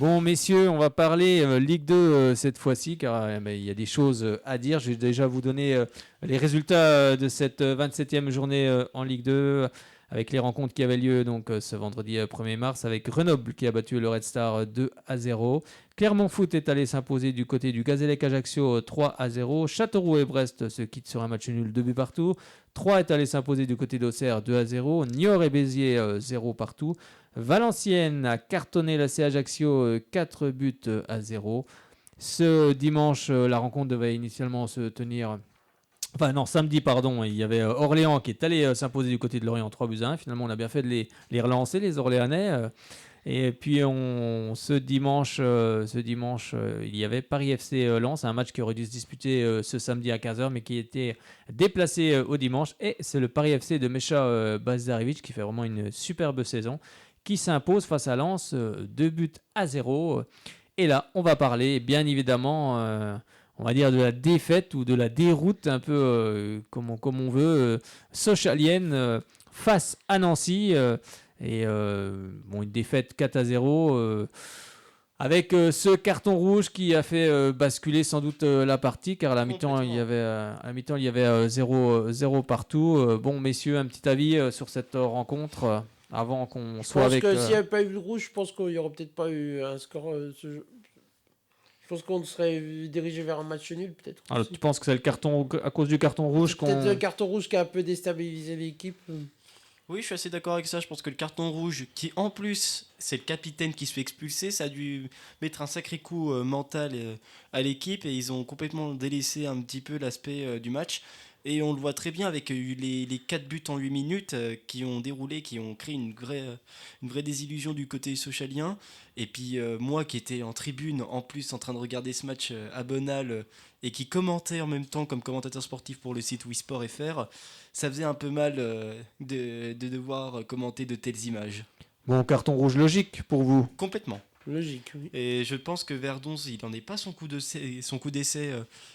Bon, messieurs, on va parler Ligue 2 cette fois-ci, car il y a des choses à dire. Je vais déjà vous donner les résultats de cette 27e journée en Ligue 2, avec les rencontres qui avaient lieu donc, ce vendredi 1er mars, avec Grenoble qui a battu le Red Star 2-0. Clermont Foot est allé s'imposer du côté du Gazélec Ajaccio 3-0. Châteauroux et Brest se quittent sur un match nul 2 buts partout. Troyes est allé s'imposer du côté d'Auxerre 2-0. Niort et Béziers 0 partout. Valenciennes a cartonné l'AC Ajaccio 4 buts à 0. Ce dimanche, la rencontre devait initialement se tenir... Enfin non, samedi, pardon, il y avait Orléans qui est allé s'imposer du côté de Lorient 3 buts à 1. Finalement, on a bien fait de les relancer, les Orléanais. Et puis, ce dimanche, il y avait Paris FC Lens, un match qui aurait dû se disputer ce samedi à 15h, mais qui était déplacé au dimanche. Et c'est le Paris FC de Mecha Bazarevic qui fait vraiment une superbe saison, qui s'impose face à Lens 2 buts à 0. Et là, on va parler, bien évidemment, on va dire de la défaite ou de la déroute, un peu comme on veut, sochalienne face à Nancy. Une défaite 4-0 avec ce carton rouge qui a fait basculer sans doute la partie, car à la mi-temps il y avait 0 partout. Bon, messieurs, un petit avis sur cette rencontre avant qu'on soit avec... Je pense que s'il n'y avait pas eu le rouge, je pense qu'il n'y aurait peut-être pas eu un score. Je pense qu'on serait dirigé vers un match nul, peut-être. Alors, tu penses que c'est le carton, à cause du carton rouge peut-être le carton rouge qui a un peu déstabilisé l'équipe. Oui, je suis assez d'accord avec ça. Je pense que le carton rouge, qui en plus, c'est le capitaine qui se fait expulser, ça a dû mettre un sacré coup mental à l'équipe, et ils ont complètement délaissé un petit peu l'aspect du match. Et on le voit très bien avec les 4 buts en 8 minutes qui ont déroulé, qui ont créé une vraie désillusion du côté socialien. Et puis moi qui étais en tribune, en plus en train de regarder ce match à Bonal, et qui commentait en même temps comme commentateur sportif pour le site WeSport.fr, ça faisait un peu mal de devoir commenter de telles images. Bon, carton rouge logique pour vous. Complètement. Logique, oui. Et je pense que Verdon, il n'en est pas son coup d'essai,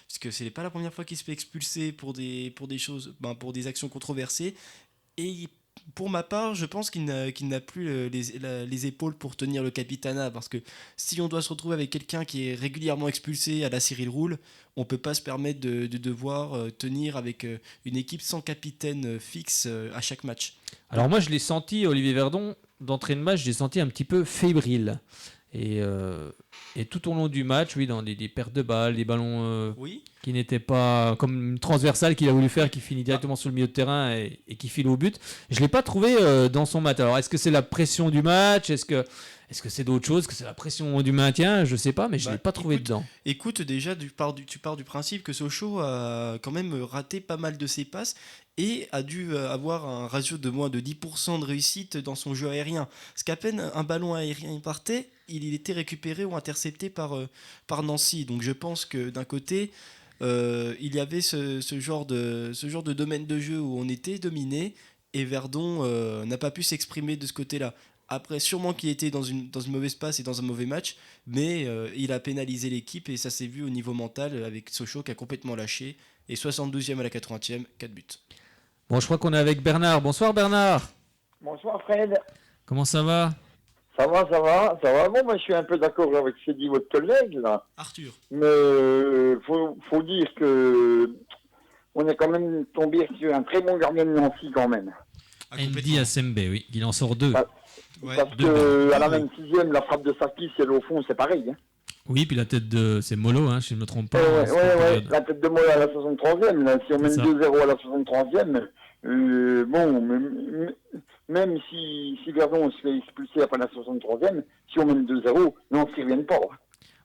puisque ce n'est pas la première fois qu'il se fait expulser pour des choses, pour des actions controversées. Et pour ma part, je pense qu'il n'a plus les épaules pour tenir le capitanat, parce que si on doit se retrouver avec quelqu'un qui est régulièrement expulsé à la Cyril Roule, on ne peut pas se permettre de devoir tenir avec une équipe sans capitaine fixe à chaque match. Alors moi, je l'ai senti, Olivier Verdon, d'entrée de match, je l'ai senti un petit peu fébrile. Et tout au long du match, oui, dans des pertes de balles, des ballons qui n'étaient pas comme une transversale qu'il a voulu faire, qui finit directement sur le milieu de terrain et qui file au but. Je ne l'ai pas trouvé dans son match. Alors, est-ce que c'est la pression du match ? Est-ce que c'est d'autres choses ? Est-ce que c'est la pression du maintien ? Je ne sais pas, mais je ne l'ai pas trouvé dedans. Écoute, déjà, tu pars du principe que Sochaux a quand même raté pas mal de ses passes et a dû avoir un ratio de moins de 10% de réussite dans son jeu aérien. Parce qu'à peine un ballon aérien partait, il était récupéré ou intercepté par Nancy. Donc je pense que d'un côté, il y avait ce genre de domaine de jeu où on était dominé, et Verdon n'a pas pu s'exprimer de ce côté-là. Après, sûrement qu'il était dans une mauvaise passe et dans un mauvais match, mais il a pénalisé l'équipe, et ça s'est vu au niveau mental avec Sochaux qui a complètement lâché. Et 72e à la 80e, 4 buts. Bon, je crois qu'on est avec Bernard. Bonsoir Bernard. Bonsoir Fred. Comment ça va ? Ça va. Bon, moi je suis un peu d'accord avec ce que dit votre collègue là. Arthur. Mais faut dire que on est quand même tombé sur un très bon gardien de Nancy quand même. Andy Asembe, oui. Il en sort 2. Parce que à la 26e, la frappe de Sakis, c'est au fond, c'est pareil. Hein. Oui, puis la tête de... C'est Molo, si je ne me trompe pas. Ouais, la tête de Molo à la 63e. Là, si on mène 2-0 à la 63e, même si Verdon se fait expulser après la 63e, si on mène 2-0, non, ils ne reviennent pas.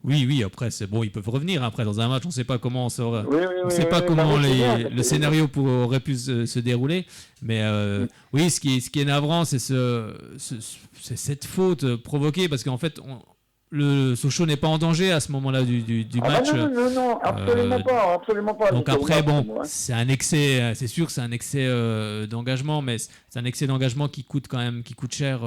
Oui, après, c'est bon, ils peuvent revenir après dans un match. On ne sait pas comment on sait pas comment le scénario aurait pu se dérouler. Mais oui, ce qui est navrant, c'est cette faute provoquée, parce qu'en fait, le Sochaux n'est pas en danger à ce moment-là du match. Non, absolument pas. Donc après, c'est un excès, c'est sûr que c'est un excès d'engagement, mais c'est un excès d'engagement qui coûte cher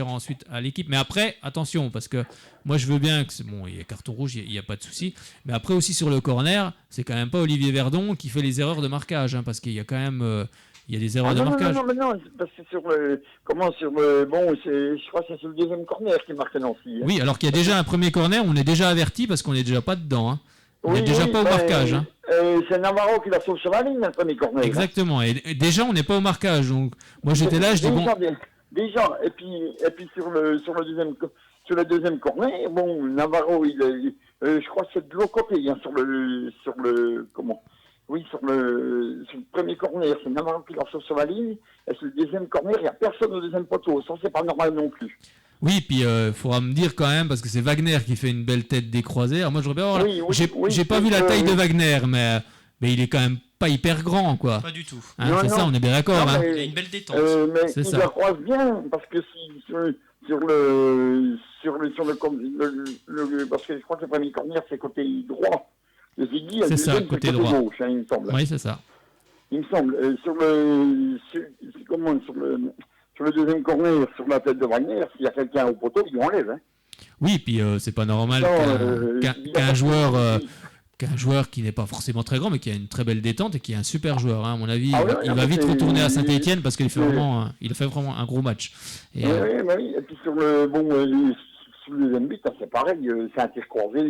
ensuite à l'équipe. Mais après, attention, parce que moi je veux bien que il y a carton rouge, il n'y a pas de souci. Mais après aussi sur le corner, c'est quand même pas Olivier Verdon qui fait les erreurs de marquage, parce qu'il y a quand même il y a des erreurs de non, marquage. non, mais non, c'est parce que je crois que c'est sur le deuxième corner qui marque Nancy. Hein. Oui, alors qu'il y a déjà un premier corner, on est déjà averti parce qu'on n'est déjà pas dedans. Hein. On n'est déjà pas au marquage. Hein. C'est Navarro qui la sauve sur la ligne, le premier corner. Exactement. Et déjà, on n'est pas au marquage. Donc, moi, j'étais là, je dis bon. Déjà, et puis sur le deuxième corner, bon, Navarro, je crois que c'est de l'autre côté, hein, sur le premier corner, c'est Navarro qui la sauve sur la ligne, et sur le deuxième corner, il n'y a personne au deuxième poteau, ça c'est pas normal non plus. Oui, puis il faudra me dire quand même, parce que c'est Wagner qui fait une belle tête décroisée. Alors moi, je regarde, j'ai pas vu la taille de Wagner, mais il est quand même pas hyper grand, quoi. Pas du tout. Hein, c'est ça, on est bien d'accord. Hein. Il a une belle détente. Mais C'est il ça. la croise bien, parce que parce que je crois que le premier corner, c'est côté droit. Le Ziggy, C'est ça, deuxième, côté c'est droit. gauche, hein, il me semble. Oui, c'est ça. Il me semble. Sur le deuxième corner, sur la tête de Wagner, s'il y a quelqu'un au poteau, il l'enlève. Hein. Oui, puis c'est pas normal qu'un joueur qui n'est pas forcément très grand, mais qui a une très belle détente et qui est un super joueur. Hein, à mon avis, il va vite retourner à Saint-Etienne parce qu'il fait vraiment un gros match. Et, oui. Et puis sur le deuxième but, c'est pareil, c'est un tir croisé.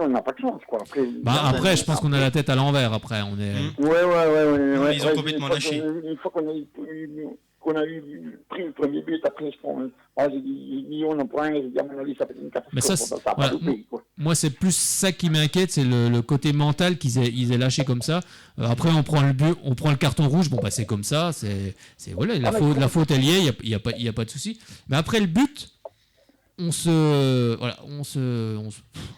On n'a pas de chance, quoi. Après, je pense qu'on a la tête à l'envers. Après, on est. Ouais. Ils ont complètement lâché. Une fois qu'on a pris le premier but, après, j'ai dit on en prend un, j'ai dit à mon avis, ça fait une catastrophe. Mais ça, ça a pas loupé, quoi. Moi, c'est plus ça qui m'inquiète, c'est le côté mental qu'ils aient lâché comme ça. Après, on prend le carton rouge. Bon, bah, c'est comme ça. Voilà, la faute elle y est. Il y a pas de souci. Mais après le but. Je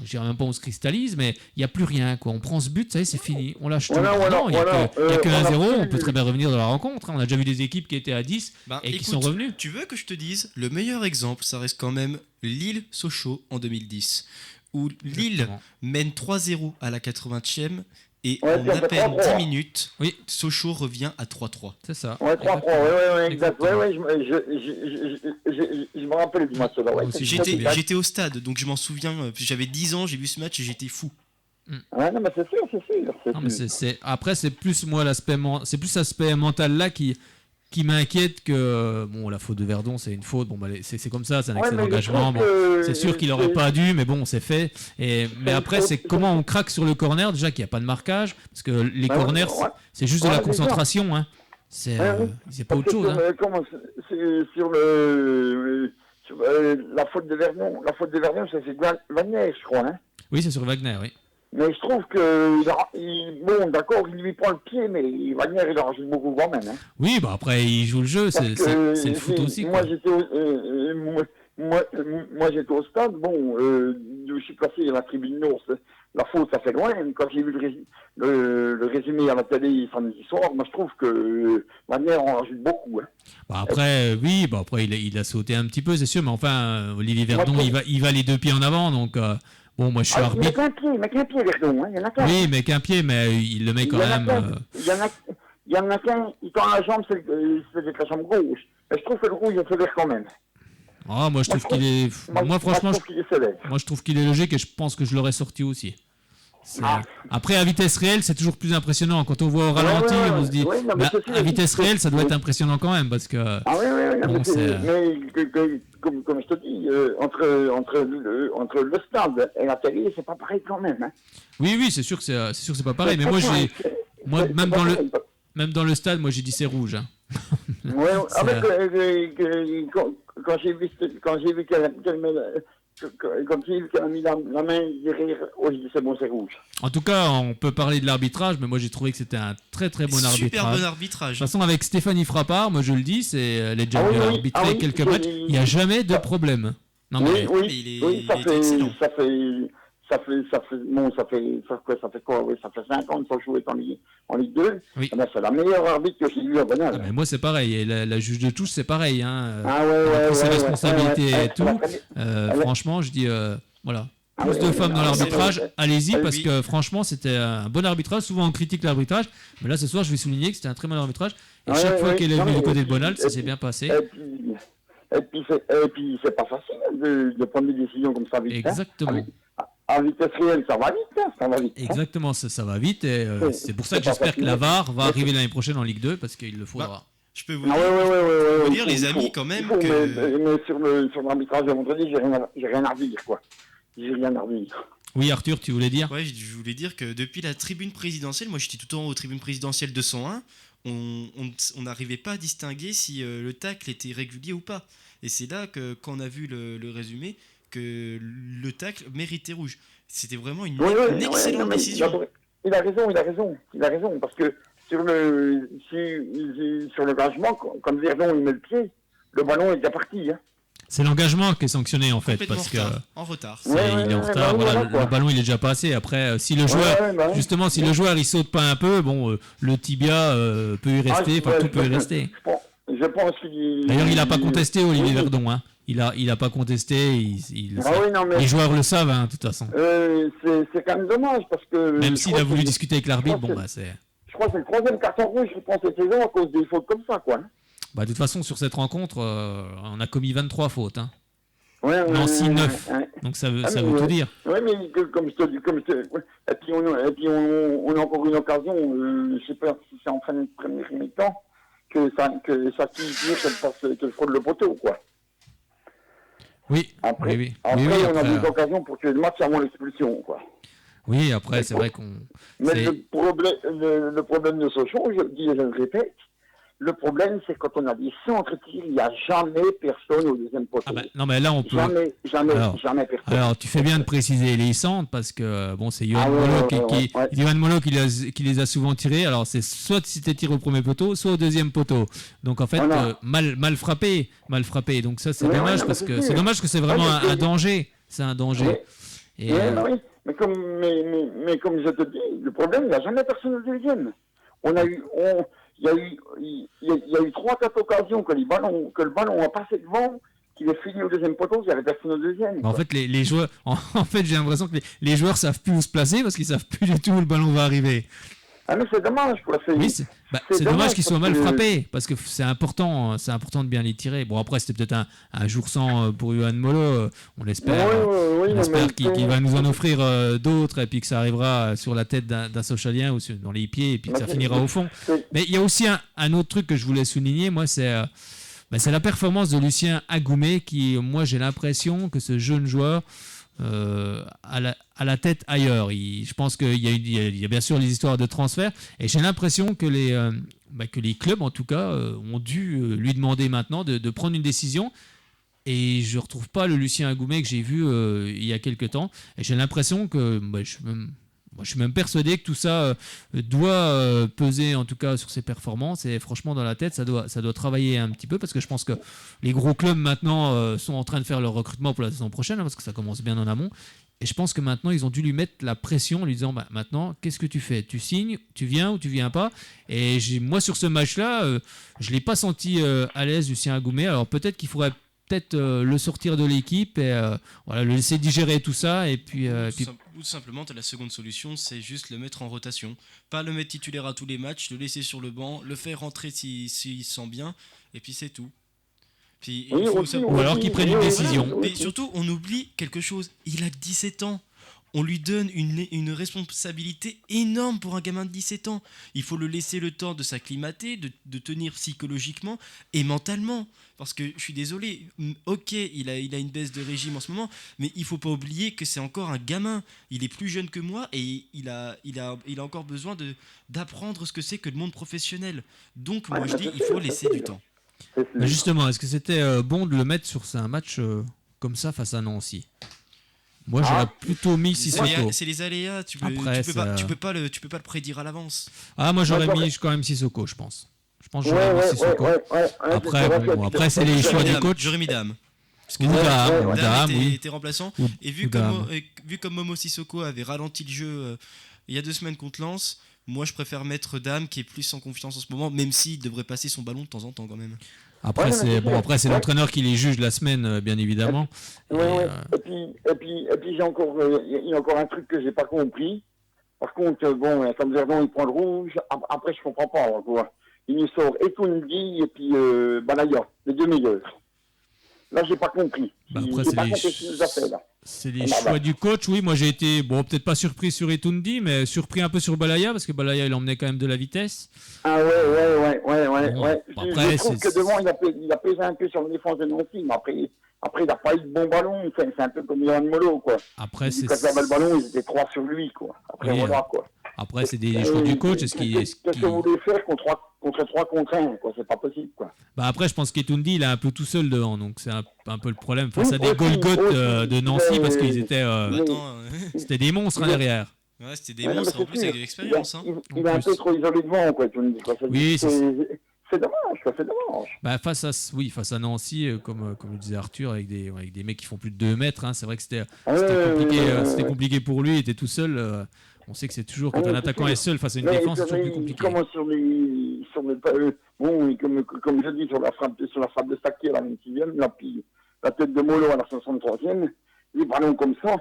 dirais même pas on se cristallise, mais il n'y a plus rien, quoi. On prend ce but, ça y est, c'est fini. On lâche tout. Non, il n'y a que 1-0, on peut très bien revenir dans la rencontre. Hein. On a déjà vu des équipes qui étaient à 10 qui sont revenues. Tu veux que je te dise, le meilleur exemple, ça reste quand même Lille-Sochaux en 2010, où Lille mène 3-0 à la 80e. Et en à peine 10 minutes, Sochaux revient à 3-3. C'est ça. Ouais, 3-3, exact. Je me rappelle du match là. J'étais au stade, donc je m'en souviens. J'avais 10 ans, j'ai vu ce match et j'étais fou. Ouais, non, mais c'est sûr. Après, c'est plus l'aspect mental là qui m'inquiète que la faute de Verdon, c'est une faute. Bon, bah, c'est comme ça, c'est un excès d'engagement. Bon, c'est sûr qu'il n'aurait pas dû, mais bon, c'est fait. Mais après, c'est comment on craque sur le corner, déjà qu'il n'y a pas de marquage, parce que les corners, c'est juste de la concentration. Hein. C'est pas autre chose. C'est sur la faute de Verdon, ça c'est Wagner, je crois. Hein. Oui, c'est sur Wagner, oui. Mais je trouve que, d'accord, il lui prend le pied, mais Wagner, il en rajoute beaucoup quand même. Hein. Oui, bah après, il joue le jeu, c'est le foot aussi. Moi, j'étais au stade, je suis passé à la tribune nord, la faute, ça fait loin. Quand j'ai vu le résumé à la télé samedi soir, moi, je trouve que Wagner en rajoute beaucoup. Hein. Bah après, il a sauté un petit peu, c'est sûr, mais enfin, Olivier Verdon, il va les deux pieds en avant, donc... Bon, moi je suis arbitre. Il met qu'un pied, Verdon, hein. Il y en a qu'un. Oui, mais qu'un pied, mais il le met quand même. Il y en a qu'un, il tend la jambe, c'est la jambe gauche. Mais je trouve que le rouge, il est sévère quand même. Ah, moi je trouve qu'il est. Moi franchement, je trouve qu'il est logique et je pense que je l'aurais sorti aussi. Après, à vitesse réelle, c'est toujours plus impressionnant. Quand on voit au ralenti, on se dit, à vitesse réelle, ça doit être impressionnant quand même, parce que. Mais comme je te dis, entre le stade et la télé, c'est pas pareil quand même. Hein. Oui, c'est sûr que c'est pas pareil. Mais moi, même dans le stade, moi j'ai dit c'est rouge. Hein. Quand j'ai vu qu'elle a mis la main derrière, je dis c'est bon, c'est rouge. En tout cas, on peut parler de l'arbitrage, mais moi j'ai trouvé que c'était un très très bon arbitrage. Super bon arbitrage. De toute façon, avec Stéphanie Frappard, moi je le dis, elle est déjà arbitrée quelques matchs, il n'y a jamais de problème. Non, mais il est excellent. Ça fait quoi? Oui, ça fait 5 ans que Sochaux est en Ligue 2. Oui. C'est la meilleure arbitre que j'ai vue à Bonal. Mais moi, c'est pareil. Et la juge de touche, c'est pareil. Hein. Ses responsabilités et tout. Franchement, je dis, voilà. Plus de femmes dans l'arbitrage, allez-y, parce que franchement, c'était un bon arbitrage. Souvent, on critique l'arbitrage. Mais là, ce soir, je vais souligner que c'était un très bon arbitrage. Et chaque fois qu'elle est venue du côté de Bonal, ça s'est bien passé. Et puis c'est pas facile de prendre des décisions comme ça. Exactement. En vitesse réelle, ça va vite, hein, ça va vite. Hein. Exactement, ça va vite. Et Oui, c'est pour ça que c'est pas j'espère que facile. la VAR va arriver l'année prochaine en Ligue 2 parce qu'il le faudra. Je peux vous Ah ouais, vous il dire, faut- les il amis, faut- quand même, il faut, que... mais sur l'arbitrage de vendredi, j'ai rien à redire, quoi. J'ai rien à redire. Oui, Arthur, tu voulais dire? Ouais, je voulais dire que depuis la tribune présidentielle, moi j'étais tout le temps aux tribunes présidentielles 201, on n'arrivait pas à distinguer si le tacle était régulier ou pas. Et c'est là que, quand on a vu le résumé, que le tacle méritait rouge. C'était vraiment une excellente non, mais décision. il a raison, parce que sur l'engagement, comme Verdon il met le pied, le ballon est déjà parti. Hein. C'est l'engagement qui est sanctionné en fait Complètement parce que en retard. il est en retard. bah oui, Voilà, quoi. le ballon il est déjà passé. Après, si le joueur, Bah oui. justement, si le joueur il saute pas un peu, bon, le tibia peut y rester, enfin tout peut y rester. Je pense qu'il... D'ailleurs, il n'a pas contesté Olivier Verdon. Hein. Il a pas contesté. Les joueurs le savent, hein, de toute façon. C'est quand même dommage parce que... Même s'il a voulu que- discuter avec l'arbitre, je bon crois bah c'est. Je crois que c'est le troisième carton rouge, je pense, cette saison à cause des fautes comme ça, quoi. Bah, de toute façon, sur cette rencontre, on a commis 23 fautes. Hein. Ouais, Nancy 9. ouais. Donc ça veut Ah, mais tout ouais. dire. Oui, mais comme je te dis, ouais. Et puis on a encore une occasion, je sais pas si c'est en fin de premier mi-temps, que ça tire, qu'elle frôle le poteau, quoi. Oui. Après, oui. après, Oui, on a après, des occasions pour tuer le match avant l'expulsion, quoi. oui, après, c'est vrai qu'on. Mais c'est- le problème de Sochaux, je le dis et je le répète, le problème, c'est quand on a des centres tirs, il n'y a jamais personne au deuxième poteau. Ah bah, non, mais là, on peut. Jamais personne. Alors, tu fais bien de préciser les centres parce que bon, c'est Johan Ah ouais, Molo ouais. Johan Molo qui les a souvent tirés. Alors, c'est soit si t'es tiré au premier poteau, soit au deuxième poteau. Donc, en fait, Voilà. mal frappé. Donc ça, c'est Ouais, dommage ouais, parce mais que c'est c'est sûr. dommage que c'est vraiment Ouais, mais un danger. C'est un danger. Ouais. Et, Oui, mais comme je te dis, le problème, il n'y a jamais personne au deuxième. Il y a eu 3-4 occasions que le ballon a passé devant, qu'il est fini au deuxième poteau, il n'y avait personne au deuxième. en fait, les joueurs, en fait, j'ai l'impression que les joueurs savent plus où se placer parce qu'ils savent plus du tout où le ballon va arriver. Ah mais c'est dommage, quoi. Oui, c'est dommage qu'ils soient mal parce que- frappés parce que c'est important de bien les tirer. Bon, après, c'était peut-être un jour sans pour Johan Molo. On espère, Oui, on non, espère mais qu'il va nous en offrir d'autres et puis que ça arrivera sur la tête d'un Sochalien ou dans les pieds et puis que ça finira au fond. Mais il y a aussi un autre truc que je voulais souligner, moi, c'est la performance de Lucien Agoumé qui, moi, j'ai l'impression que ce jeune joueur à la tête ailleurs. Je pense qu'il y a bien sûr les histoires de transfert et j'ai l'impression que les clubs, en tout cas, ont dû lui demander maintenant de prendre une décision. Et je ne retrouve pas le Lucien Agoumé que j'ai vu il y a quelques temps. Et j'ai l'impression que je suis même persuadé que tout ça doit peser en tout cas sur ses performances. Et franchement, dans la tête, ça doit travailler un petit peu parce que je pense que les gros clubs maintenant sont en train de faire leur recrutement pour la saison prochaine, hein, parce que ça commence bien en amont. Et je pense que maintenant, ils ont dû lui mettre la pression en lui disant maintenant, qu'est-ce que tu fais? Tu signes, tu viens ou tu viens pas? Et moi, sur ce match-là, je ne l'ai pas senti à l'aise, Lucien Agoumé. Alors peut-être qu'il faudrait le sortir de l'équipe et le laisser digérer tout ça. Et puis, Ou simplement, la seconde solution, c'est juste le mettre en rotation. Pas le mettre titulaire à tous les matchs, le laisser sur le banc, le faire rentrer s'il se sent bien, et puis c'est tout. Puis, Oui, il faut aussi, savoir- Ou alors qu'il prenne une décision. Mais surtout, on oublie quelque chose. Il a 17 ans. On lui donne une responsabilité énorme pour un gamin de 17 ans. Il faut le laisser le temps de s'acclimater, de tenir psychologiquement et mentalement. Parce que je suis désolé, ok, il a une baisse de régime en ce moment, mais il faut pas oublier que c'est encore un gamin. Il est plus jeune que moi et il a encore besoin d'apprendre ce que c'est que le monde professionnel. Donc moi je dis, il faut laisser du temps. Mais justement, est-ce que c'était bon de le mettre sur un match comme ça face à Nancy? Moi, j'aurais plutôt mis Sissoko. C'est les aléas, tu peux pas le prédire à l'avance. Ah, moi, j'aurais mis quand même Sissoko, je pense. Je pense que j'aurais mis Sissoko. Après, c'est les choix du coach. J'aurais mis Dame. Parce que Ou Dame, était remplaçant. Et vu comme Momo Sissoko avait ralenti le jeu il y a 2 semaines contre Lens, moi je préfère mettre Dame qui est plus en confiance en ce moment, même s'il devrait passer son ballon de temps en temps quand même. Après, c'est l'entraîneur qui les juge la semaine, bien évidemment. Et puis il y a encore un truc que j'ai pas compris. Par contre, bon, comme Verdon, il prend le rouge. Après, je comprends pas, quoi. Il nous sort Etoundi et puis Balaya, les 2 meilleurs. là, j'ai pas compris. Bah, après, J'ai c'est pas les compris ce qu'il nous a fait, là. C'est les Ah, bah, choix bah. du coach. Oui, moi j'ai été, bon, peut-être pas surpris sur Etundi, mais surpris un peu sur Balaya, parce que Balaya, il emmenait quand même de la vitesse. Ah ouais. Bon, Ouais. après, Je trouve que devant, il a pesé un peu sur la défense de Nancy, mais après, il n'a pas eu de bon ballon. Enfin, c'est un peu comme Yann Molo, quoi. Après, Quand il avait le ballon, ils étaient 3 sur lui, quoi. Après, Oui, voilà, quoi. Après, c'est des choix du coach. Qu'est-ce que vous voulez faire contre 3 contre 1, quoi? C'est pas possible, quoi. Bah après, je pense qu'Etundi, il est un peu tout seul devant, donc c'est un peu le problème face à des aussi, Golgoth aussi, de Nancy, parce qu'ils étaient, Attends, c'était des monstres hein, derrière. ouais, c'était des Ouais, non, monstres mais en plus c'est avec sûr. de l'expérience. Hein. Il est un peu trop isolé devant, quoi, tu me dis, quoi. Oui, C'est dommage, quoi, c'est dommage. Bah face à Nancy, comme le disait Arthur, avec des mecs qui font plus de 2 mètres, hein, c'est vrai que c'était compliqué, c'était compliqué pour lui, il était tout seul. On sait que c'est toujours, quand un attaquant est seul face à une défense, c'est toujours plus compliqué. Comment bon, comme je dis, sur la frappe de Sakir à la 26e, la tête de Molo à la 63e, les ballons comme ça,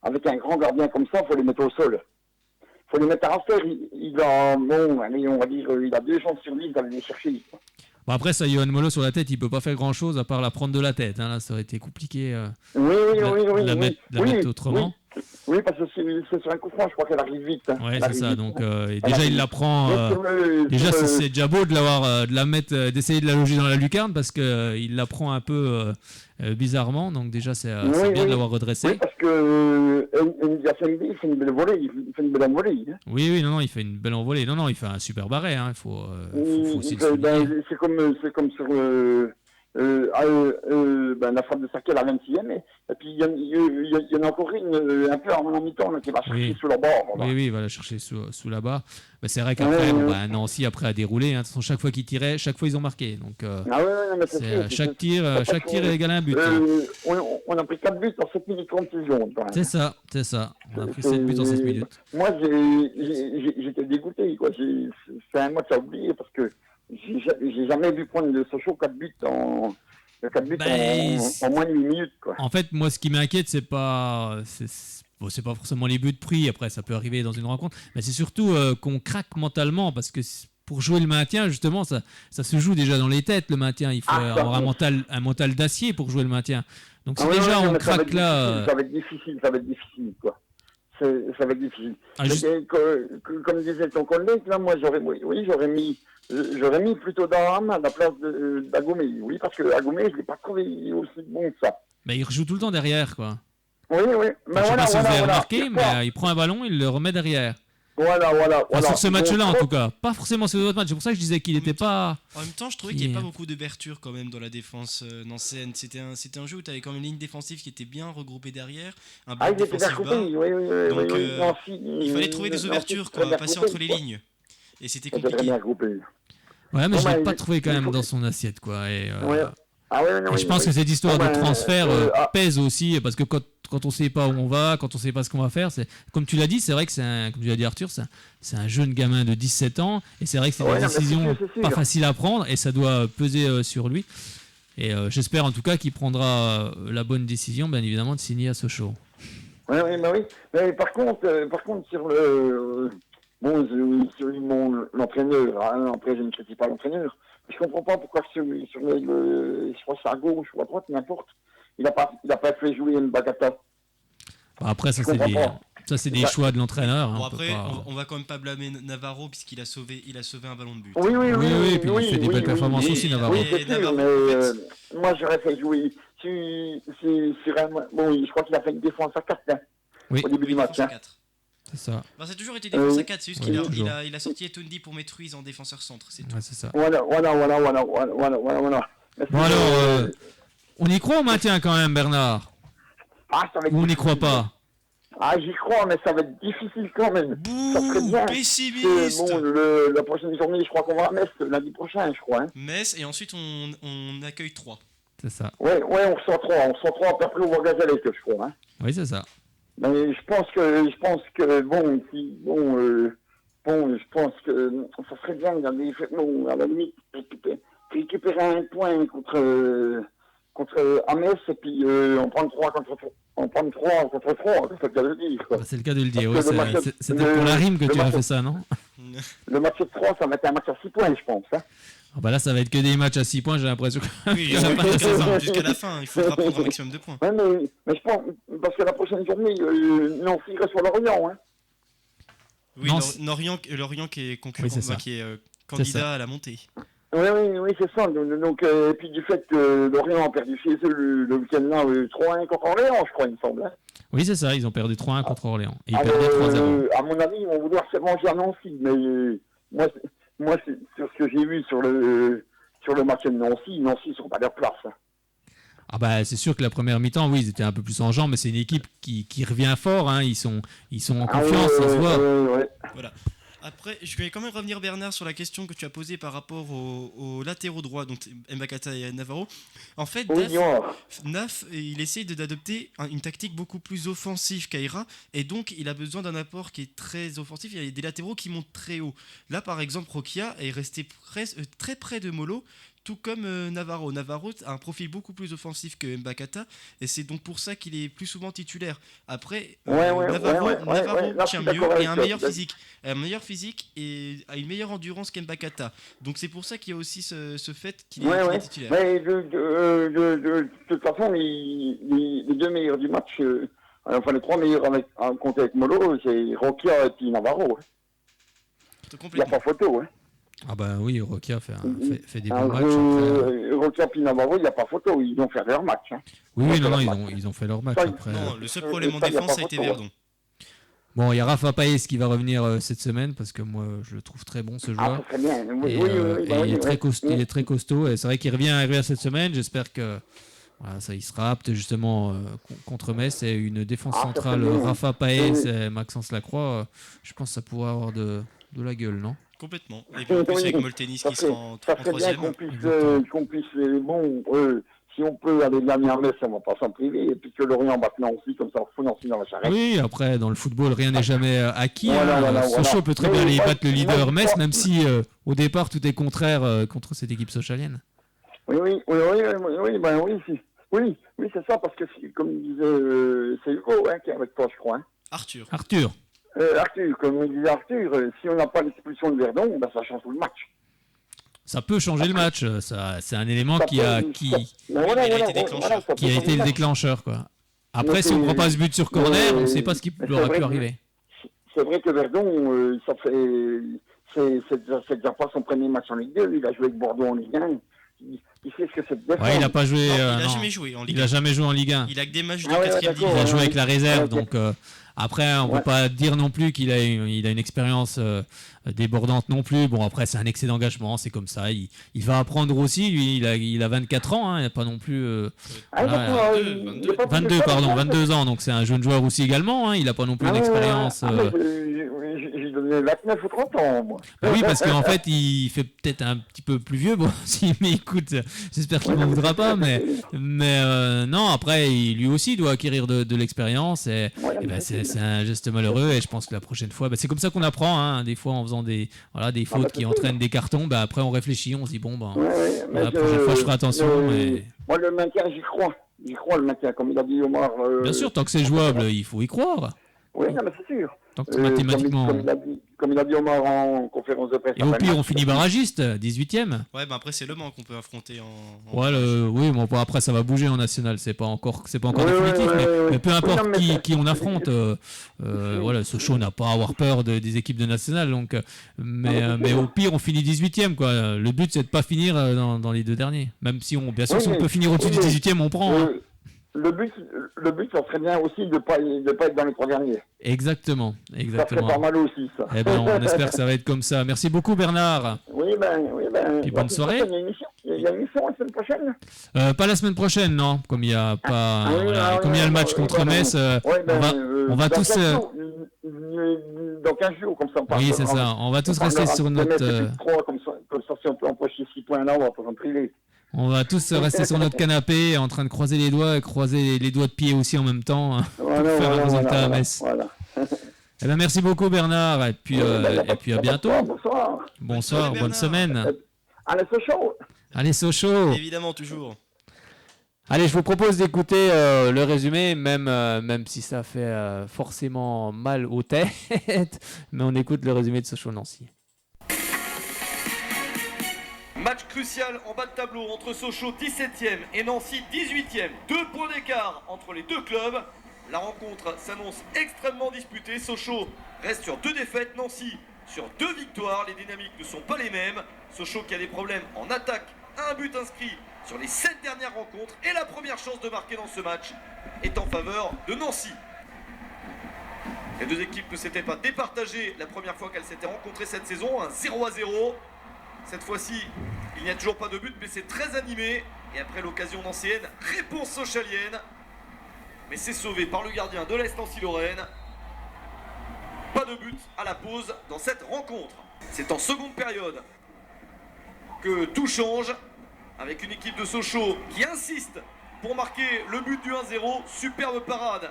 avec un grand gardien comme ça, il faut les mettre au sol. Il faut les mettre à faire. Il a, bon, allez, on va dire, il a 2 chances sur 10 d'aller les chercher. Bon après, ça, Johan Molo sur la tête, il peut pas faire grand chose à part la prendre de la tête. Hein, là, ça aurait été compliqué de la mettre autrement. Oui, parce que c'est sur un coup franc, je crois qu'elle arrive vite. Hein. Ouais, c'est ça. Donc, et déjà, il la prend. Déjà, c'est déjà beau de la mettre, d'essayer de la loger dans la lucarne parce qu'il la prend un peu bizarrement. Donc, déjà, c'est bien de l'avoir redressée. Oui, parce que il fait une belle volée. Il fait une belle envolée. Hein. Oui, non, il fait une belle envolée. Non, il fait un super barré. Hein. Il faut aussi le souligner. C'est comme sur la frappe de Sakir à la 26e. Et puis, il y en a encore une un peu en mi-temps là, qui va chercher sous le bord. Oui, il va la chercher sous la barre. Bah, c'est vrai qu'après, Nancy après a déroulé. Hein. De toute façon, chaque fois qu'ils tiraient, chaque fois ils ont marqué. Donc, chaque tir est égal à un but. On a pris 4 buts en 7 minutes 36 secondes. C'est ça. On a pris 7 buts en 16 minutes. Moi, j'étais dégoûté. Quoi. C'est un match à oublier parce que j'ai jamais vu prendre de Sochaux 4 buts en moins de 8 minutes. Quoi. En fait, moi, ce qui m'inquiète, c'est pas forcément les buts pris. Après, ça peut arriver dans une rencontre. Mais c'est surtout qu'on craque mentalement parce que pour jouer le maintien, justement, ça se joue déjà dans les têtes, le maintien. Il faut avoir un mental d'acier pour jouer le maintien. Donc, si on craque là... Ça va être difficile, quoi. Ça va être difficile. Comme disait ton collègue, là, moi, j'aurais mis plutôt Daham à la place d'Agomé. Oui, parce que Agomé, je ne l'ai pas trouvé aussi bon que ça. Mais il rejoue tout le temps derrière, quoi. Oui. Je ne sais pas si vous avez remarqué, mais il prend un ballon, il le remet derrière. Voilà. Sur ce match-là, en tout cas. Pas forcément sur les autres matchs. C'est pour ça que je disais qu'il n'était pas... En même temps, je trouvais qu'il n'y avait pas beaucoup d'ouverture quand même dans la défense nancéenne. C'était un jeu où tu avais quand même une ligne défensive qui était bien regroupée derrière. Un bloc défensif bas. Donc, il fallait trouver des ouvertures, quoi, passer entre les lignes. Et c'était compliqué. Ouais, mais je ne l'ai pas trouvé quand même dans son assiette, quoi. Et je pense que cette histoire de transfert pèse aussi, parce que quand on sait pas où on va, quand on sait pas ce qu'on va faire, c'est comme tu l'as dit, c'est vrai que comme tu l'as dit Arthur, c'est un jeune gamin de 17 ans et c'est vrai que c'est des décisions pas faciles à prendre et ça doit peser sur lui. Et j'espère en tout cas qu'il prendra la bonne décision, bien évidemment, de signer à Sochaux. Oui. Mais par contre sur l'entraîneur, hein, après je ne critique pas l'entraîneur. Je comprends pas pourquoi je crois que c'est à gauche ou à droite, n'importe. Il a pas fait jouer Mbagata. Après, ça c'est des choix de l'entraîneur. Bon, après, on va quand même pas blâmer Navarro puisquement il a sauvé un ballon de but. Oui, et puis il fait des belles performances aussi, Navarro. Oui, c'est sûr, mais moi j'aurais fait jouer. Bon, je crois qu'il a fait une défense à 4 hein, au début du match. Hein. C'est ça. Ben, ça a toujours été défense à 4, c'est juste qu'il a sorti Etundi pour mettre Ruiz en défenseur centre, c'est tout. Ouais, c'est ça. Voilà. Bon alors, on y croit au maintien quand même, Bernard. Ou on n'y croit pas? J'y crois, mais ça va être difficile quand même. Ça serait bien. Pessimiste. La prochaine journée, je crois qu'on va à Metz lundi prochain, je crois. Hein. Metz, et ensuite on accueille 3. C'est ça. Ouais, on ressent 3. Puis après, on va Gazalès, je crois. Hein. Oui, c'est ça. Mais je pense que je pense que ça serait bien à la limite récupérer un point contre Metz et puis on prend 3 contre 3, c'est le cas de le dire. Quoi. C'est le cas de le dire, oui. C'était pour la rime que tu as fait ça, non? Le match de 3, ça va être un match à 6 points, je pense. Hein. Ah bah là, ça va être que des matchs à 6 points, j'ai l'impression. Oui, jusqu'à la fin, il faudra prendre un maximum de points. Ouais, mais je pense, parce que la prochaine journée, Nancy reste sur Lorient. Hein. Oui, Non, Lorient qui est concurrent, Oui, c'est ça. qui est C'est ça. candidat à la montée. Oui, c'est ça. Donc, et puis du fait que Lorient a perdu chez eux le week-end-là, 3-1 contre Orléans, je crois, il me semble. Hein. Oui, c'est ça, ils ont perdu 3-1 contre Orléans. Et ils Alors, perdaient 3-0. à mon avis, ils vont vouloir se venger à Nancy, mais moi c'est, sur ce que j'ai vu sur le match de Nancy ne sont pas à leur place. Hein. Ah bah c'est sûr que la première mi-temps, oui, ils étaient un peu plus en jambes, mais c'est une équipe qui revient fort, hein. Ils sont en confiance, ça se voit. Ouais. Voilà. Après, je vais quand même revenir, Bernard, sur la question que tu as posée par rapport aux latéraux droits, donc Mbakata et Navarro. En fait, Oui, Naf, il essaye d'adopter une tactique beaucoup plus offensive qu'Aira, et donc il a besoin d'un apport qui est très offensif. Il y a des latéraux qui montent très haut. Là, par exemple, Rokia est resté très près de Molo, tout comme Navarro. Navarro a un profil beaucoup plus offensif que Mbakata, et c'est donc pour ça qu'il est plus souvent titulaire. Après, Navarro tient mieux et a un meilleur physique. Un meilleur physique et a une meilleure endurance qu'Mbakata. Donc c'est pour ça qu'il y a aussi ce fait qu'il est titulaire. Mais de toute façon, les deux meilleurs du match, enfin les trois meilleurs à compter avec Molo, c'est Rokia et puis Navarro. Il n'y a pas photo. Hein. Ah bah oui, Rokia fait des bons matchs. Rokia et Navarro, il n'y a pas photo, ils ont fait leur match. Hein. Oui, non, ils ont fait leur match après. Non, le seul problème en défense, ça a été Verdon. Bon, il y a Rafa Paez qui va revenir cette semaine parce que moi je le trouve très bon ce joueur. Très bien. Il est très costaud et c'est vrai qu'il revient cette semaine. J'espère que ça, il sera apte justement contre Metz. C'est une défense centrale Rafa Paez et Maxence Lacroix. Je pense que ça pourrait avoir de la gueule, non? Complètement. Et puis en plus avec Moltenis qui sera en troisième. Qu'on puisse si on peut aller gagner à Metz, on ne va pas s'en priver. Et puis que Lorient batte Nancy, comme ça on fout Nancy dans la charrette. Oui, après, dans le football, rien n'est jamais acquis. Sochaux peut très bien aller battre le leader Metz, même si au départ tout est contraire contre cette équipe sochalienne. Oui, c'est ça, parce que comme disait, c'est Hugo qui est avec toi, je crois. Hein. Arthur, comme disait Arthur, si on n'a pas l'expulsion de Verdon, ça change tout le match. Ça peut changer le match, c'est un élément qui a été le déclencheur. Quoi. Après, si on ne prend pas ce but sur corner, on ne sait pas ce qui aurait pu arriver. C'est vrai que Verdon, c'est déjà pas son premier match en Ligue 2, il a joué avec Bordeaux en Ligue 1. Il sait ce que c'est de défendre. Ouais, il n'a pas joué. il n'a jamais joué en Ligue 1. Il n'a jamais joué en Ligue 1. Il a que des matchs de 4ème division. Il a joué avec la réserve, donc après, on ne peut pas dire non plus qu'il a une expérience débordante non plus. Bon, après, c'est un excès d'engagement, c'est comme ça. Il va apprendre aussi. Lui, il a 24 ans, hein, il n'a pas non plus. 22 ans, donc c'est un jeune joueur aussi également. Hein, il n'a pas non plus une expérience. J'ai donné 29 ou 30 ans, moi. Bah oui, parce qu'en fait, il fait peut-être un petit peu plus vieux. Bon, s'il m'écoute, j'espère qu'il ne m'en voudra pas. Mais non, après, lui aussi doit acquérir de l'expérience. Et c'est un geste malheureux. Et je pense que la prochaine fois, c'est comme ça qu'on apprend. Hein, des fois, en faisant des fautes qui entraînent des cartons, après, on réfléchit, on se dit, la prochaine fois, je ferai attention. Moi, le maintien, j'y crois. J'y crois, le maintien, comme il a dit Omar. Bien sûr, tant que c'est jouable, il faut y croire. Oui, non, mais c'est sûr. Donc, mathématiquement. Comme il a dit Omar en conférence de presse. Et au pire, on finit barragiste, 18ème. Ouais, après, c'est Le Mans qu'on peut affronter oui, après, ça va bouger en national. C'est pas encore définitif. Mais peu importe qui on affronte, Sochaux n'a pas à avoir peur des équipes de national. Donc, mais au pire, on finit 18ème. Quoi. Le but, c'est de ne pas finir dans les deux derniers. Même si, bien sûr, si on peut finir au-dessus du 18ème, on prend. Hein. Le but, ça serait bien aussi de pas être dans les trois derniers. Exactement. Ça serait pas mal aussi, ça. On espère que ça va être comme ça. Merci beaucoup, Bernard. Oui, Puis bonne soirée. Il y a une émission la semaine prochaine pas la semaine prochaine, non. Comme il y a le match contre Metz, on va tous... Dans 15 jours, comme ça. Oui, c'est ça. On va tous rester sur notre... Comme ça, si on peut empocher 6 points là, on va pas s'en priver. On va tous rester sur notre canapé en train de croiser les doigts et croiser les doigts de pied aussi en même temps pour faire un résultat à Metz. Merci beaucoup Bernard et puis à bientôt. Bonsoir, bonne semaine. Allez Sochaux. Évidemment, toujours. Allez, je vous propose d'écouter le résumé, même si ça fait forcément mal aux têtes, mais on écoute le résumé de Sochaux-Nancy. Match crucial en bas de tableau entre Sochaux 17e et Nancy 18e. 2 points d'écart entre les deux clubs. La rencontre s'annonce extrêmement disputée. Sochaux reste sur 2 défaites, Nancy sur 2 victoires. Les dynamiques ne sont pas les mêmes. Sochaux qui a des problèmes en attaque, 1 but inscrit sur les 7 dernières rencontres. Et la première chance de marquer dans ce match est en faveur de Nancy. Les deux équipes ne s'étaient pas départagées la première fois qu'elles s'étaient rencontrées cette saison. Un 0-0. Cette fois-ci, il n'y a toujours pas de but, mais c'est très animé. Et après l'occasion nancéenne, réponse sochalienne. Mais c'est sauvé par le gardien de l'Est Nancy-Lorraine. Pas de but à la pause dans cette rencontre. C'est en seconde période que tout change, avec une équipe de Sochaux qui insiste pour marquer le but du 1-0. Superbe parade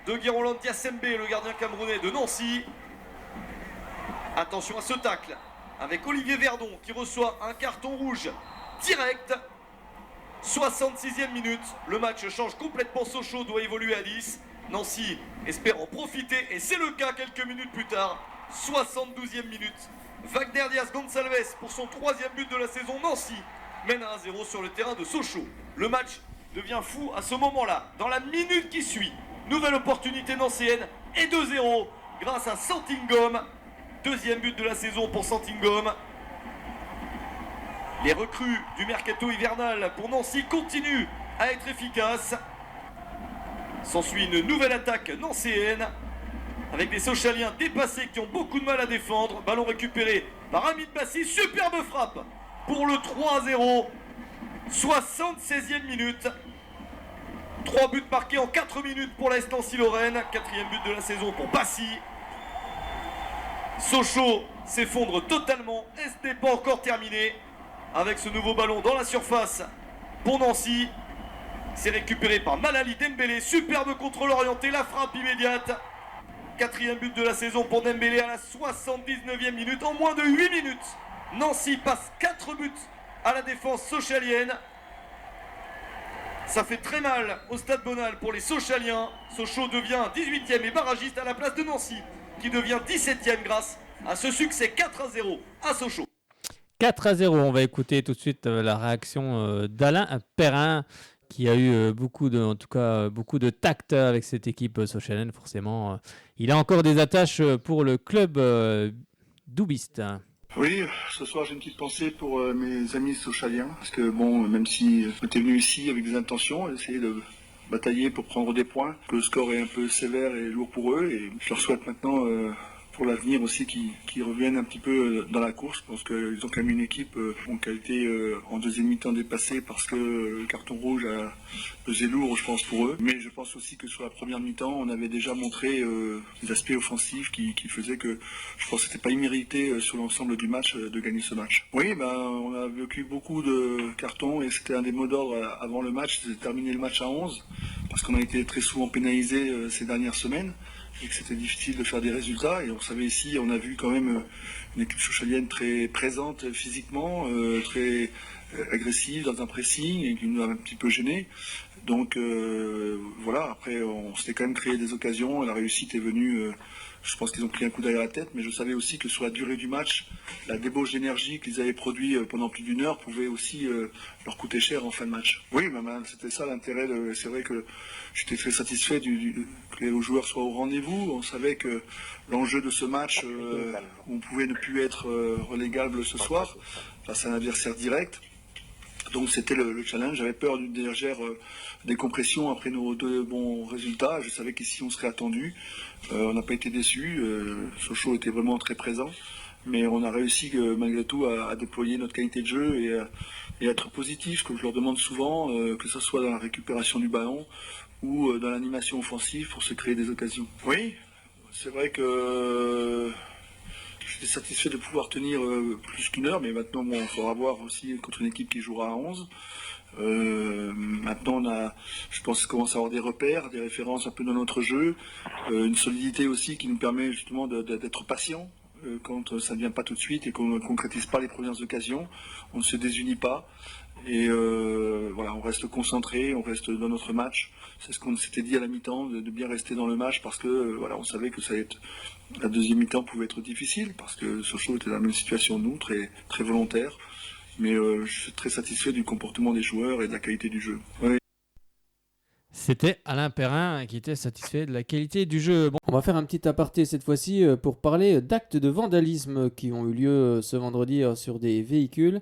de Guiroland Diassembe, le gardien camerounais de Nancy. Attention à ce tacle avec Olivier Verdon qui reçoit un carton rouge direct. 66e minute, le match change complètement. Sochaux doit évoluer à 10. Nancy espère en profiter et c'est le cas quelques minutes plus tard. 72e minute, Wagner Diaz Gonçalves pour son 3e but de la saison. Nancy mène à 1-0 sur le terrain de Sochaux. Le match devient fou à ce moment-là. Dans la minute qui suit, nouvelle opportunité nancéenne et 2-0 grâce à Santingom. 2e but de la saison pour Santingom. Les recrues du mercato hivernal pour Nancy continuent à être efficaces. S'ensuit une nouvelle attaque nancéenne avec des Sochaliens dépassés qui ont beaucoup de mal à défendre. Ballon récupéré par Hamid Bassi. Superbe frappe pour le 3-0. 76e minute. 3 buts marqués en 4 minutes pour l'Est Nancy-Lorraine. 4e but de la saison pour Bassi. Sochaux s'effondre totalement et ce n'est pas encore terminé. Avec ce nouveau ballon dans la surface pour Nancy. C'est récupéré par Malali Dembélé. Superbe contrôle orienté, la frappe immédiate. 4e but de la saison pour Dembélé à la 79e minute. En moins de 8 minutes, Nancy passe 4 buts à la défense sochalienne. Ça fait très mal au Stade Bonal pour les Sochaliens. Sochaux devient 18e et barragiste à la place de Nancy, qui devient 17e grâce à ce succès 4-0 à Sochaux. 4-0, on va écouter tout de suite la réaction d'Alain Perrin qui a eu beaucoup de tact avec cette équipe sochalienne. Forcément, il a encore des attaches pour le club doubiste. Oui, ce soir j'ai une petite pensée pour mes amis sochaliens, parce que bon, même si j'étais venu ici avec des intentions, essayer de batailler pour prendre des points, que le score est un peu sévère et lourd pour eux, et je leur souhaite maintenant pour l'avenir aussi qu'ils reviennent un petit peu dans la course. Je pense qu'ils ont quand même une équipe qui a été en deuxième mi-temps dépassée parce que le carton rouge a pesé lourd, je pense, pour eux. Mais je pense aussi que sur la première mi-temps, on avait déjà montré des aspects offensifs qui faisaient que je pense que c'était pas immérité sur l'ensemble du match de gagner ce match. Oui, on a vécu beaucoup de cartons et c'était un des mots d'ordre avant le match, c'était de terminer le match à 11 parce qu'on a été très souvent pénalisés ces dernières semaines et que c'était difficile de faire des résultats. Et on savait ici, on a vu quand même une équipe sochalienne très présente physiquement, très agressive dans un pressing et qui nous a un petit peu gênés. Donc voilà, après on s'était quand même créé des occasions, la réussite est venue, je pense qu'ils ont pris un coup derrière la tête, mais je savais aussi que sur la durée du match, la débauche d'énergie qu'ils avaient produit pendant plus d'une heure pouvait aussi leur coûter cher en fin de match. Oui, c'était ça l'intérêt, c'est vrai que j'étais très satisfait que les joueurs soient au rendez-vous. On savait que l'enjeu de ce match, on pouvait ne plus être relégable ce soir face à un adversaire direct. Donc c'était le challenge. J'avais peur d'une légère décompression après nos 2 bons résultats. Je savais qu'ici on serait attendu. On n'a pas été déçus. Sochaux était vraiment très présent. Mais on a réussi malgré tout à déployer notre qualité de jeu et à être positif, comme je leur demande souvent, que ce soit dans la récupération du ballon ou dans l'animation offensive pour se créer des occasions. Oui, c'est vrai que j'étais satisfait de pouvoir tenir plus qu'une heure, mais maintenant il faudra voir aussi contre une équipe qui jouera à 11. Maintenant je pense qu'on commence à avoir des repères, des références un peu dans notre jeu, une solidité aussi qui nous permet justement d'être patient. Quand ça ne vient pas tout de suite et qu'on ne concrétise pas les premières occasions, on ne se désunit pas et voilà, on reste concentré, on reste dans notre match. C'est ce qu'on s'était dit à la mi-temps, de bien rester dans le match parce que voilà, on savait que la deuxième mi-temps pouvait être difficile parce que Sochaux était dans la même situation que nous, très, très volontaire. Mais je suis très satisfait du comportement des joueurs et de la qualité du jeu. Ouais. C'était Alain Perrin qui était satisfait de la qualité du jeu. Bon, on va faire un petit aparté cette fois-ci pour parler d'actes de vandalisme qui ont eu lieu ce vendredi sur des véhicules.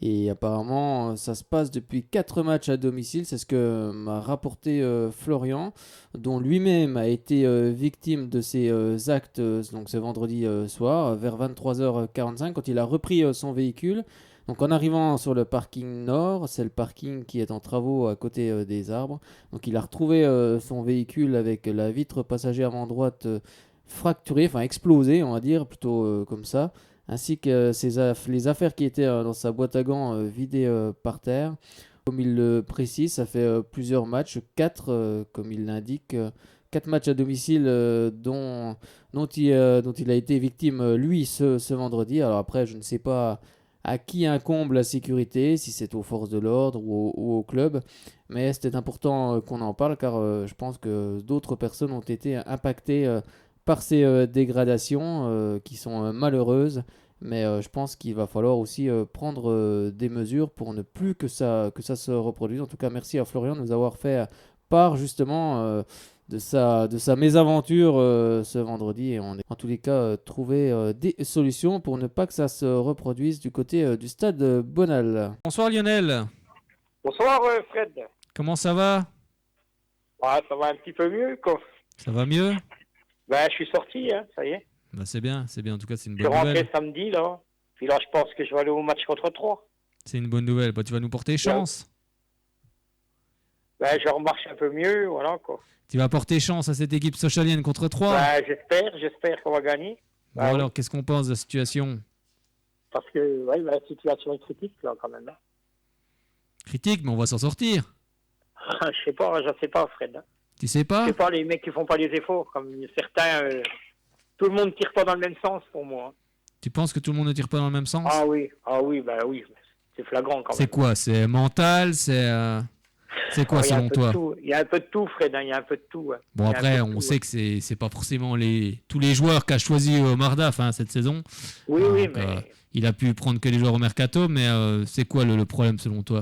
Et apparemment, ça se passe depuis 4 matchs à domicile. C'est ce que m'a rapporté Florian, dont lui-même a été victime de ces actes donc ce vendredi soir, vers 23h45, quand il a repris son véhicule. Donc en arrivant sur le parking nord, c'est le parking qui est en travaux à côté des arbres. Donc il a retrouvé son véhicule avec la vitre passagère avant droite fracturée, enfin explosée, on va dire, plutôt comme ça, ainsi que les affaires qui étaient dans sa boîte à gants vidées par terre. Comme il le précise, ça fait plusieurs matchs, 4 comme il l'indique, 4 matchs à domicile dont il a été victime, lui, ce vendredi. Alors après, je ne sais pas à qui incombe la sécurité, si c'est aux forces de l'ordre ou au club. Mais c'était important qu'on en parle car je pense que d'autres personnes ont été impactées par ces dégradations qui sont malheureuses. Mais je pense qu'il va falloir aussi prendre des mesures pour ne plus que ça se reproduise. En tout cas, merci à Florian de nous avoir fait part justement de sa mésaventure ce vendredi, et on est en tous les cas trouver des solutions pour ne pas que ça se reproduise du côté du stade Bonal. Bonsoir Lionel. Bonsoir Fred. Comment ça va? Ouais, ça va un petit peu mieux quoi. Ça va mieux? Ben je suis sorti, hein, ça y est. Bah, c'est bien, en tout cas c'est une Je bonne suis rentré nouvelle. samedi là. Puis là je pense que je vais aller au match contre 3. C'est une bonne nouvelle, bah, tu vas nous porter chance. Ben je remarche un peu mieux, voilà quoi. Tu vas porter chance à cette équipe sochalienne contre 3. Ben j'espère qu'on va gagner. Bon, Ben, alors oui. qu'est-ce qu'on pense de la situation? Parce que ouais, la situation est critique là quand même. Hein. Critique, mais on va s'en sortir. Je sais pas Fred. Hein. Tu sais pas? Je sais pas les mecs qui font pas les efforts comme certains. Tout le monde tire pas dans le même sens pour moi. Hein. Tu penses que tout le monde ne tire pas dans le même sens? Ah oui, ben oui, c'est flagrant quand même. C'est quoi? C'est mental? C'est quoi selon toi? Il y a un peu de tout, Fred, hein, il y a un peu de tout. Hein. Bon, après, on sait que c'est pas forcément tous les joueurs qu'a choisi Mardaf cette saison. Oui, Donc, mais... il a pu prendre que les joueurs au mercato, mais c'est quoi le problème selon toi?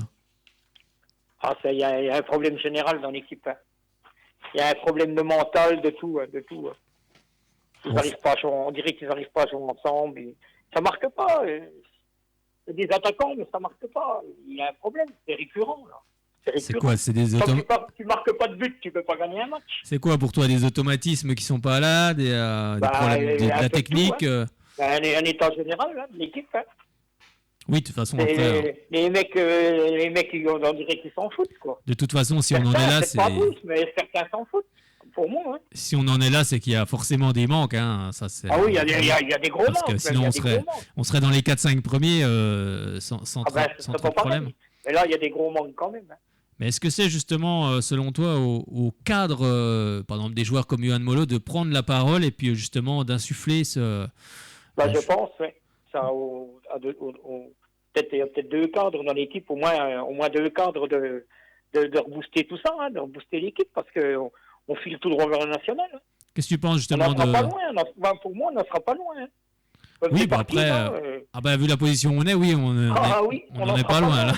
Il y a un problème général dans l'équipe. Hein. Il y a un problème de mental, de tout. Hein, de tout hein. On dirait qu'ils n'arrivent pas à jouer ensemble. Ça marque pas. C'est des attaquants, mais ça marque pas. Il y a un problème, c'est récurrent. Là. C'est quoi? C'est des tu marques pas de but, tu peux pas gagner un match. C'est quoi pour toi? Des automatismes qui sont pas là, des problèmes de la technique tout, hein. Un état général hein, de l'équipe. Hein. Oui, de toute façon, après, les mecs, on dirait qu'ils s'en foutent. Quoi. De toute façon, si on en est là, c'est... pas tous, mais certains s'en foutent. Pour moi. Hein. Si on en est là, c'est qu'il y a forcément des manques. Hein. Ça, c'est... Ah oui, il y a des gros manques. Parce que sinon, on serait dans les 4-5 premiers sans trop de problème. Mais là, il y a des gros manques quand même. Hein. Mais est-ce que c'est justement, selon toi, au cadre, par exemple, des joueurs comme Yohan Molo, de prendre la parole et puis justement d'insuffler ce... Je pense, oui. Il y a peut-être 2 cadres dans l'équipe, au moins 2 cadres de rebooster tout ça, hein, de rebooster l'équipe, parce qu'on file tout droit vers le national. Hein. Qu'est-ce que tu penses justement on n'en sera pas loin, pour moi, on n'en sera pas loin. Hein. Oui, après, vu la position où on est, oui, on n'en est pas loin. Là.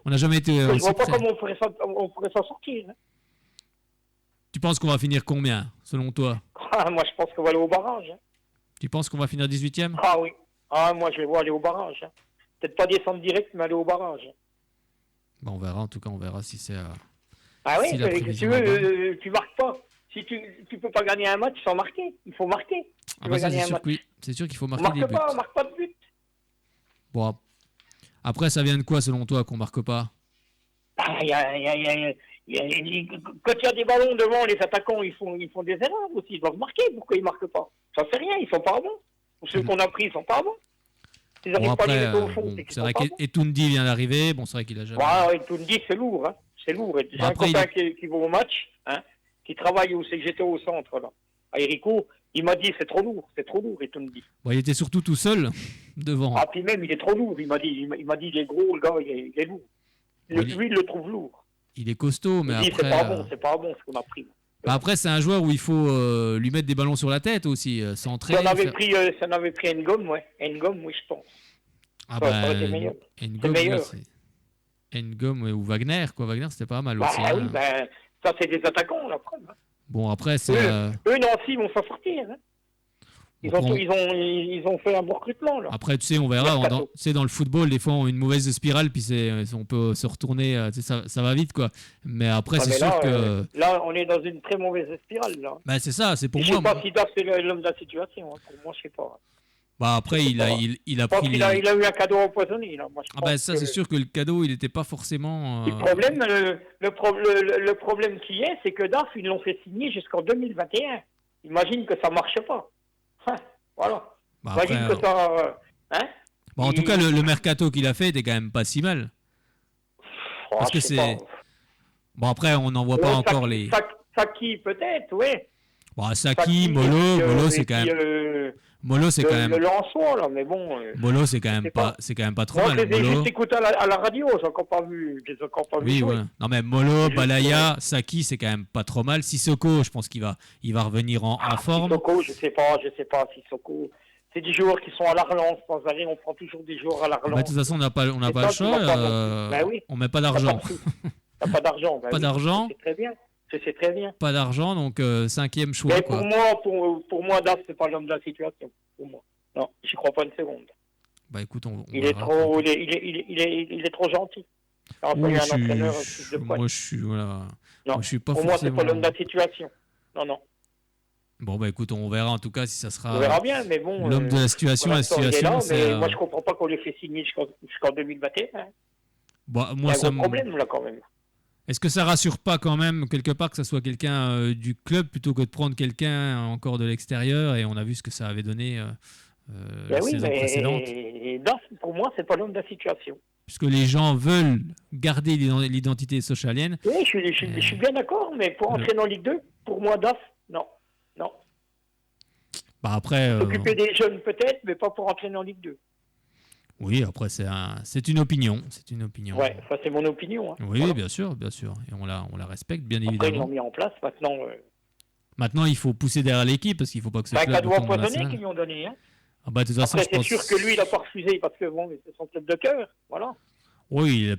On n'a jamais été. Je ne vois pas comment on pourrait s'en sortir. Hein. Tu penses qu'on va finir combien, selon toi? Moi, je pense qu'on va aller au barrage. Hein. Tu penses qu'on va finir 18e? Ah oui. Moi, je les vois aller au barrage. Hein. Peut-être pas descendre direct, mais aller au barrage. Bon, on verra, en tout cas, on verra si c'est. Ah oui, si tu veux, tu marques pas. Si tu peux pas gagner un match sans marquer, il faut marquer. C'est sûr qu'il faut marquer des buts. On marque pas de but. Bon, après, ça vient de quoi, selon toi, qu'on marque pas? Quand il y a des ballons devant, les attaquants, ils font des erreurs aussi. Ils doivent marquer. Pourquoi ils marquent pas? J'en sais rien, ils sont pas bons. Ceux qu'on a pris, ils sont pas bons. Ils n'arrivent pas à les mettre au fond. C'est vrai qu'Etoundi vient d'arriver. Bon, c'est vrai qu'il a jamais... Ouais, Etoundi, c'est lourd. Hein. C'est lourd. J'ai un copain qui va au match, hein, qui travaille où c'est que j'étais au centre, là. À Erico, il m'a dit c'est trop lourd, Etoundi. Bon, il était surtout tout seul devant. Ah, puis même, il est trop lourd. Il m'a dit il est gros, le gars, il est lourd. Lui, il le trouve lourd. Il est costaud, mais après... C'est pas bon ce qu'on a pris. Après, c'est un joueur où il faut lui mettre des ballons sur la tête aussi, centrer. Ça en avait pris Ngom, oui, je pense. Ah Ça aurait été meilleur. meilleur. Ngom ou Wagner, quoi. Wagner, c'était pas mal Bah aussi. oui, hein. ça c'est des attaquants, la preuve. Bon, après, c'est. Eux, Nancy, vont s'en sortir. Hein. Ils ont fait un bon recrutement, là. Après, tu sais, on verra. Mercato. Tu sais, dans le football, des fois, on a une mauvaise spirale, puis on peut se retourner. Tu sais, ça va vite, quoi. Mais après, c'est mais sûr là, que. Là, on est dans une très mauvaise spirale, là. Bah, c'est ça, c'est pour Je moi. sais pas si Daf, c'est l'homme de la situation. Hein. Pour moi, je sais pas. Bah, après, il a Je pense pris qu'il a eu un cadeau empoisonné, là. Moi, je Ah, pense bah, ça, c'est sûr que le cadeau, il n'était pas forcément. Le problème qui est, c'est que Daf, ils l'ont fait signer jusqu'en 2021. Imagine que ça marche pas. Hein, voilà. Bah, Imagine après, que ça. Hein bon, en tout cas, le mercato qu'il a fait était quand même pas si mal. Parce que je sais pas. Bon, après, on n'en voit pas encore les. Saki, peut-être, oui. Bon, Saki, Molo, c'est quand même. Molo, c'est quand même. Le Lensois, là, mais bon. Molo, c'est quand même pas trop Moi, mal. je les ai Molo. juste écoutés à la radio, je les ai encore pas vus. Oui, jouer. ouais. Non, mais Molo, Juste, Balaya, Saki, c'est quand même pas trop mal. Sissoko, je pense qu'il va revenir en forme. Sissoko, je sais pas, Sissoko. C'est des joueurs qui sont à la relance, sans arrêt, on prend toujours des joueurs à la relance. Bah, de toute façon, on n'a pas le C'est ça choix. qui va pas Bah, oui. On met pas d'argent. T'as pas d'argent. Bah Pas oui, d'argent. C'est très bien. C'est très bien. Pas d'argent, donc 5e choix. Mais Quoi. pour moi, Daf, c'est pas l'homme de la situation. Pour moi. Non, j'y crois pas une seconde. Bah écoute, Il est trop gentil. Alors, Oui, un entraîneur plus de poids. moi, je suis voilà. Non, Moi, je suis pas pour moi, c'est forcément. pas l'homme de la situation. Non. Bon, bah écoute, on verra en tout cas si ça sera On verra bien, mais bon. l'homme de la situation. pour La l'instant, il est situation, là, c'est. mais moi, je comprends pas qu'on les fait signer jusqu'en 2021. Hein. Bah, Il y moi, a ça un gros problème, là, quand même. Est-ce que ça rassure pas quand même quelque part que ça soit quelqu'un du club plutôt que de prendre quelqu'un encore de l'extérieur? Et on a vu ce que ça avait donné la saison précédente. Et Daf, pour moi, c'est pas l'homme de la situation. Puisque les gens veulent garder l'identité sochalienne. Oui, je suis bien d'accord, mais pour entrer en Ligue 2, pour moi, Daf, non. Bah après. S'occuper des jeunes peut-être, mais pas pour entrer en Ligue 2. Oui, après c'est une opinion. C'est une opinion. Ouais, ça c'est mon opinion. Hein. Oui, Voilà. bien sûr. Et on la respecte, bien Après, ils évidemment. l'ont mis en place, maintenant. Maintenant, il faut pousser derrière l'équipe parce qu'il ne faut pas que ce C'est un club cadeau tombe dans la empoisonné salle. qu'ils lui ont donné. Hein. Ah bah, de toute façon, Après, je c'est pense... sûr que lui, il n'a pas refusé parce que bon, c'est son club de cœur. Voilà. Oui, il a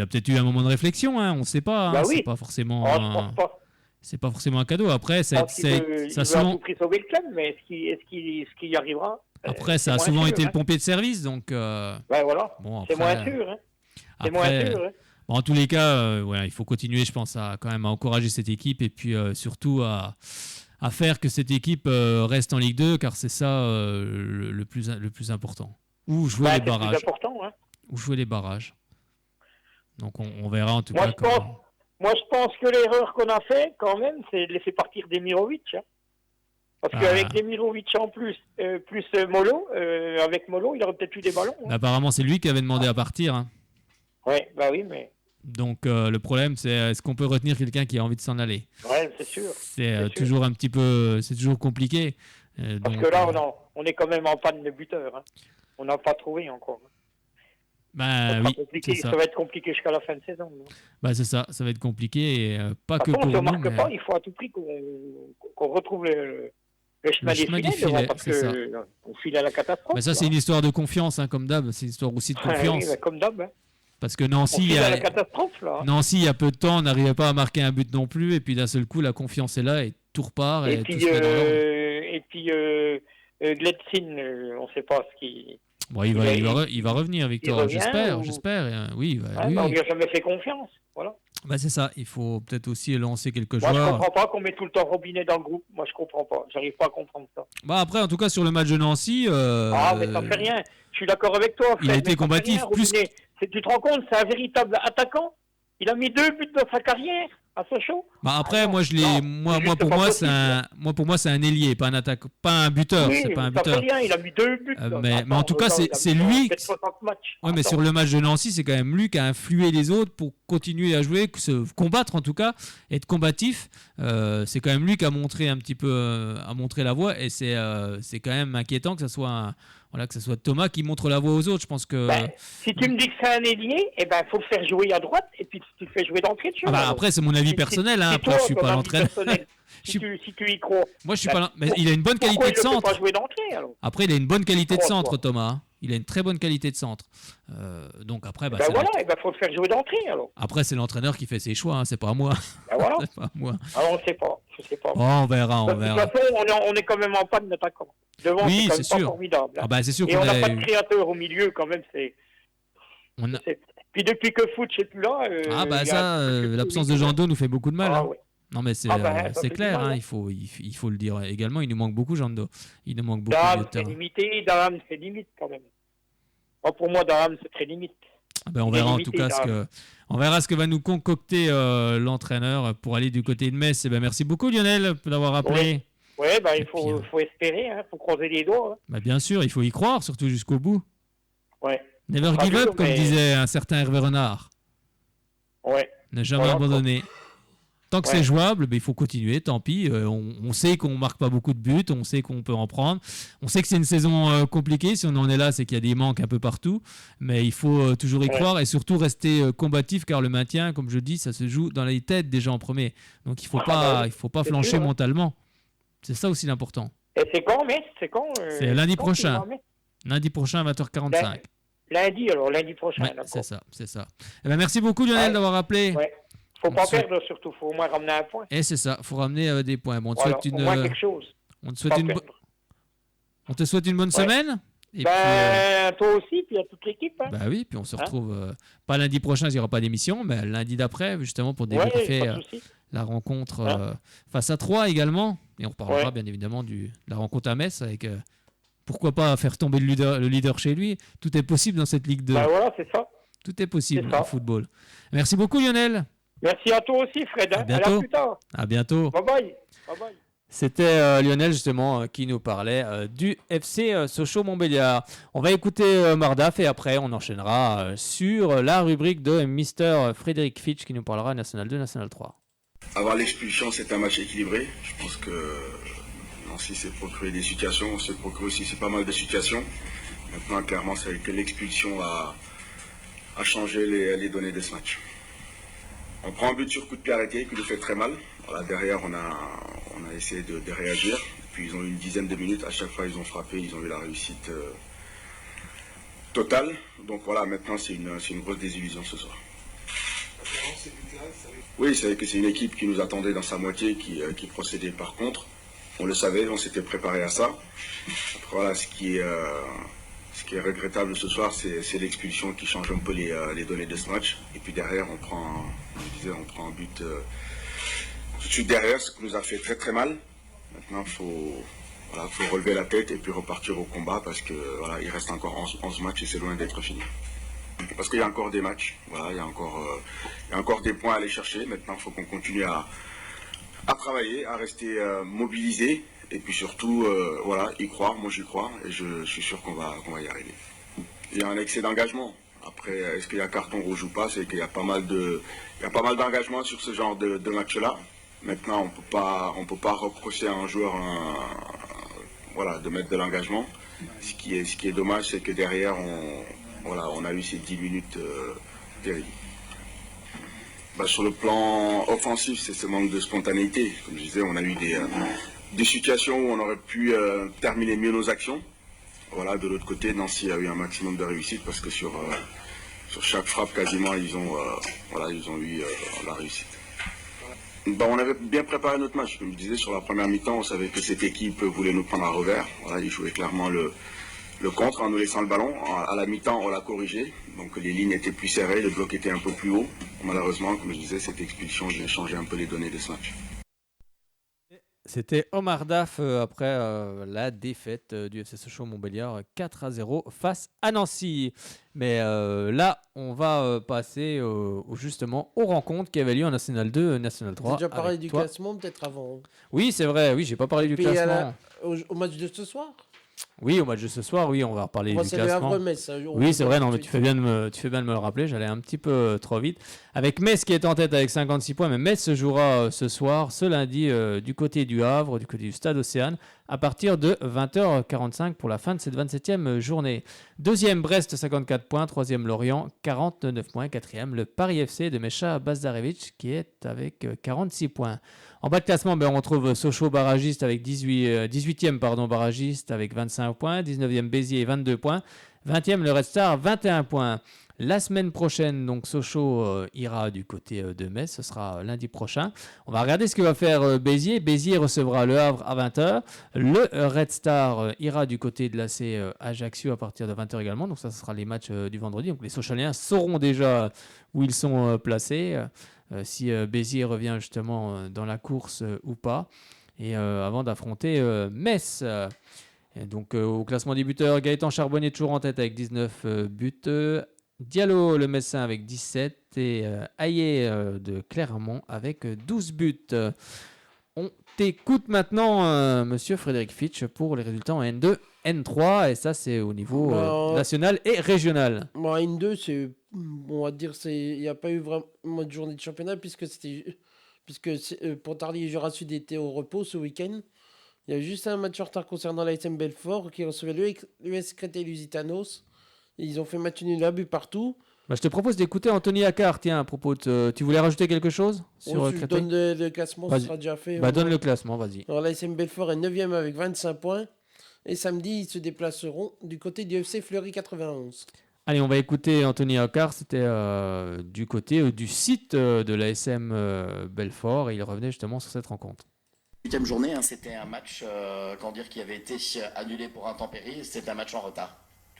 peut-être eu un moment de réflexion, hein, on ne sait pas. Bah Hein, oui. C'est pas forcément. Je pense pas. C'est pas forcément un cadeau. Après, Je pense qu'il veut, il ça veut à souvent. tout prix sauver le club, mais est-ce qu'il y arrivera? Après, ça a moins souvent sûr, été hein. le pompier de service, donc. Ouais, voilà. Bon, C'est moins après, sûr. Hein. C'est après, moins sûr. Hein. bon, en tous les cas, voilà, il faut continuer, je pense, à quand même à encourager cette équipe et puis surtout à faire que cette équipe reste en Ligue 2, car c'est ça le plus important. Ou jouer les C'est le barrages. plus important. Hein. Ou jouer les barrages. Donc on verra en tout Moi, cas. Moi, je pense que l'erreur qu'on a fait, quand même, c'est de laisser partir Demirovic. Hein. Parce qu'avec Demirovic en plus, plus Molo, avec Molo, il aurait peut-être eu des ballons. Hein. Apparemment, c'est lui qui avait demandé à partir. Hein. Ouais, bah oui, mais. Donc le problème, c'est est-ce qu'on peut retenir quelqu'un qui a envie de s'en aller? Ouais, c'est sûr. C'est toujours un petit peu, c'est toujours compliqué. Parce que là, on est quand même en panne de buteur. Hein. On n'a pas trouvé encore. Bah oui, c'est ça. Ça va être compliqué jusqu'à la fin de saison. Non. Bah c'est ça, ça va être compliqué et pas que Par contre, pour si on ne nous. marque pas, il faut à tout prix qu'on retrouve le chemin des filets, parce qu'on file à la catastrophe. Mais ça, c'est une histoire de confiance, hein, comme d'hab. C'est une histoire aussi de confiance. Oui, comme d'hab. Hein. Parce que Nancy, il y a peu de temps, on n'arrivait pas à marquer un but non plus, et puis d'un seul coup, la confiance est là et tout repart. Et puis, Gletzin, on ne sait pas ce qui. Bon, il va revenir, Victor. J'espère. Oui, on ne lui a jamais fait confiance. Voilà. Bah, c'est ça. Il faut peut-être aussi lancer quelques joueurs. Moi, je ne comprends pas qu'on met tout le temps Robinet dans le groupe. Moi, je ne comprends pas. J'arrive pas à comprendre ça. Bah, après, en tout cas, sur le match de Nancy. mais ça ne fait rien. Je suis d'accord avec toi. Il a été combatif. Tu te rends compte, c'est un véritable attaquant. Il a mis 2 buts dans sa carrière à Sochaux. Bah après, moi pour moi c'est un ailier, pas un attaquant, pas un buteur. Oui, c'est pas un buteur. Ça fait rien, il a mis 2 buts. Mais en tout cas, c'est lui. Oui, mais sur le match de Nancy, c'est quand même lui qui a influé les autres pour continuer à jouer, se combattre en tout cas, être combatif. C'est quand même lui qui a montré un petit peu, a montré la voie, et c'est quand même inquiétant que ça soit que ce soit Thomas qui montre la voie aux autres. Je pense que. Si tu me dis que c'est un ailier, faut le faire jouer à droite et puis tu le fais jouer d'entrée de jeu. Après, c'est mon avis personnel. Après, je suis pas l'entraîneur. Si tu y crois. Moi, je suis pas. Mais il a une bonne qualité de centre. Pas jouer d'entrée, alors. Après, il a une bonne qualité de centre, Thomas. Il a une très bonne qualité de centre. Donc après, Ben voilà, il faut le faire jouer d'entrée alors. après c'est l'entraîneur qui fait ses choix, hein, c'est pas moi. Ben voilà. C'est pas moi. Alors on ne sait pas. Je sais pas. Oh, on verra, on De toute verra. façon, on est quand même en panne d'attaquant. Devant, Oui, c'est quand c'est même pas sûr. formidable. Hein. Ah bah, c'est sûr Et qu'on on n'a a pas de créateur au milieu quand même. on a- Puis depuis que Foot n'est plus là. Ah bah il y a ça, un peu plus l'absence de de Jando nous fait beaucoup de mal. Ah, Hein. ouais. Non mais c'est Ah bah, ça c'est fait clair, du mal, hein, hein. il faut le dire également, il nous manque beaucoup Jando. Il nous manque beaucoup au milieu Dame, de c'est terrain. limité. Dame, c'est limite quand même. Moi, pour moi, Dame, c'est très limite. Ah ben, on Il est verra en limité, tout cas on verra ce que va nous concocter l'entraîneur pour aller du côté de Metz. Eh ben, merci beaucoup Lionel d'avoir appelé. Oui, ben, il Et puis, faut espérer. Il faut croiser les doigts. Hein. Bah, bien sûr, il faut y croire, surtout jusqu'au bout. Ouais. Never sera give up, dur, comme mais- disait un certain Hervé Renard. Ouais. Ne jamais Voilà, abandonner. Tant que Ouais. c'est jouable, ben, il faut continuer, tant pis. On sait qu'on marque pas beaucoup de buts, on sait qu'on peut en prendre. On sait que c'est une saison compliquée. Si on en est là, c'est qu'il y a des manques un peu partout. Mais il faut toujours y Ouais. croire et surtout rester combatif, car le maintien, comme je dis, ça se joue dans les têtes déjà en premier. Donc il faut bah oui, il faut pas c'est flancher sûr, hein. mentalement. C'est ça aussi l'important. Et c'est quand, mais c'est quand C'est lundi quand prochain. tu vas, mais Lundi prochain, 20h45. Lundi, alors, lundi prochain. Ouais, d'accord. c'est ça, c'est ça. Eh ben, merci beaucoup Lionel Ouais. d'avoir appelé. Ouais. Faut On pas souhaite- perdre surtout, faut au moins ramener un point. Et c'est ça, faut ramener des points. Bon, on te Voilà, souhaite au moins quelque chose. on te Pas souhaite une perdre. on te souhaite une bonne Ouais. semaine. Et Ben, toi aussi, puis à toute l'équipe. Hein. puis, bah oui, puis on se Hein retrouve pas lundi prochain, il n'y aura pas d'émission, mais lundi d'après, justement pour Ouais, débriefer pas de souci. la rencontre Hein face à Troyes également. Et on reparlera Ouais. bien évidemment de la rencontre à Metz avec pourquoi pas faire tomber le leader chez lui. Tout est possible dans cette Ligue 2. Ben voilà, c'est ça. Tout est possible C'est ça. en football. Merci beaucoup Lionel. Merci à toi aussi, Fred. À Hein. bientôt. À plus tard. À bientôt. Bye bye. Bye bye. C'était Lionel justement qui nous parlait du FC Sochaux-Montbéliard. On va écouter Mardaf et après on enchaînera sur la rubrique de Mister Frédéric Fitch qui nous parlera National 2, National 3. Avoir l'expulsion, c'est un match équilibré. Je pense que Nancy s'est procuré des situations, on s'est procuré aussi c'est pas mal de situations. Maintenant, clairement, c'est que l'expulsion a changé les données de ce match. On prend un but sur coup de pied arrêté qui nous fait très mal. Voilà, derrière, on a essayé de réagir. Puis ils ont eu une dizaine de minutes. À chaque fois, ils ont frappé, ils ont eu la réussite totale. Donc voilà, maintenant, c'est une grosse désillusion ce soir. Oui, c'est vrai que c'est une équipe qui nous attendait dans sa moitié, qui procédait par contre. On le savait, on s'était préparé à ça. Après, voilà, ce qui est regrettable ce soir, c'est l'expulsion qui change un peu les données de ce match. Et puis derrière, on prend un but tout de suite derrière, ce qui nous a fait très très mal. Maintenant, faut relever la tête et puis repartir au combat parce que voilà, il reste encore 11 matchs et c'est loin d'être fini. Parce qu'il y a encore des matchs, voilà, il y a encore des points à aller chercher. Maintenant, il faut qu'on continue à travailler, à rester mobilisé et puis surtout voilà, y croire. Moi, j'y crois et je suis sûr qu'on va y arriver. Il y a un excès d'engagement. Après, est-ce qu'il y a carton rouge ou pas? C'est qu'il y a pas mal d'engagement sur ce genre de match-là. Maintenant, on peut pas reprocher à un joueur voilà, de mettre de l'engagement. Ce qui est dommage, c'est que derrière, on a eu ces 10 minutes terribles. Sur le plan offensif, c'est ce manque de spontanéité. Comme je disais, on a eu des situations où on aurait pu terminer mieux nos actions. Voilà, de l'autre côté, Nancy a eu un maximum de réussite parce que sur chaque frappe, quasiment, ils ont eu la réussite. On avait bien préparé notre match. Comme je disais, sur la première mi-temps, on savait que cette équipe voulait nous prendre à revers. Voilà, ils jouaient clairement le contre en nous laissant le ballon. À la mi-temps, on l'a corrigé. Donc les lignes étaient plus serrées, le bloc était un peu plus haut. Malheureusement, comme je disais, cette expulsion vient changer un peu les données de ce match. C'était Omar Daf après la défaite du FC Sochaux-Montbéliard 4-0 face à Nancy. Mais là, on va passer justement aux rencontres qui avaient lieu en National 2, National 3. Tu as déjà parlé avec du toi. classement peut-être avant. Oui, c'est vrai, oui, j'ai pas parlé du Puis classement. au match de ce soir. Oui, au match de ce soir, oui, on va reparler Moi, du c'est le classement. Havre-Metz. Oui, c'est vrai, non, mais tu fais bien de me le rappeler, j'allais un petit peu trop vite. Avec Metz qui est en tête avec 56 points, mais Metz se jouera ce soir, ce lundi, du côté du Havre, du côté du Stade Océane, à partir de 20h45 pour la fin de cette 27e journée. Deuxième, Brest, 54 points. Troisième, Lorient, 49 points. Quatrième, le Paris FC de Mecha Bazdarevic qui est avec 46 points. En bas de classement, on retrouve Sochaux barragiste avec 18e barragiste avec 25 points, 19e Béziers 22 points, 20e le Red Star 21 points. La semaine prochaine, donc Sochaux ira du côté de Metz, ce sera lundi prochain. On va regarder ce que va faire Béziers. Béziers recevra Le Havre à 20h. Le Red Star ira du côté de l'AC Ajaccio à partir de 20h également. Donc ça, ce sera les matchs du vendredi. Donc les Sochaliens sauront déjà où ils sont placés, si Béziers revient justement dans la course ou pas. Et avant d'affronter Metz. Et donc au classement des buteurs, Gaëtan Charbonnier toujours en tête avec 19 buts. Diallo, le Messin, avec 17 et Hayé de Clermont avec 12 buts. On t'écoute maintenant, monsieur Frédéric Fitch, pour les résultats en N2, N3, et ça c'est au niveau national et régional. Bon, N2, c'est, on va dire, il n'y a pas eu vraiment de journée de championnat puisque Pontarlier et Jura Sud étaient au repos ce week-end. Il y a juste un match en retard concernant la SM Belfort qui recevait l'US Créteil-Lusitanos. Ils ont fait match nul à but partout. Je te propose d'écouter Anthony Accard. Tiens, à propos de... Tu voulais rajouter quelque chose sur je donne le classement, ce sera déjà fait. Donne le classement, vas-y. Alors, la SM Belfort est 9e avec 25 points. Et samedi, ils se déplaceront du côté du FC Fleury 91. Allez, on va écouter Anthony Accard. C'était du côté du site de la SM Belfort. Et il revenait justement sur cette rencontre. 8e journée, c'était un match qui avait été annulé pour intempéries. C'était un match en retard.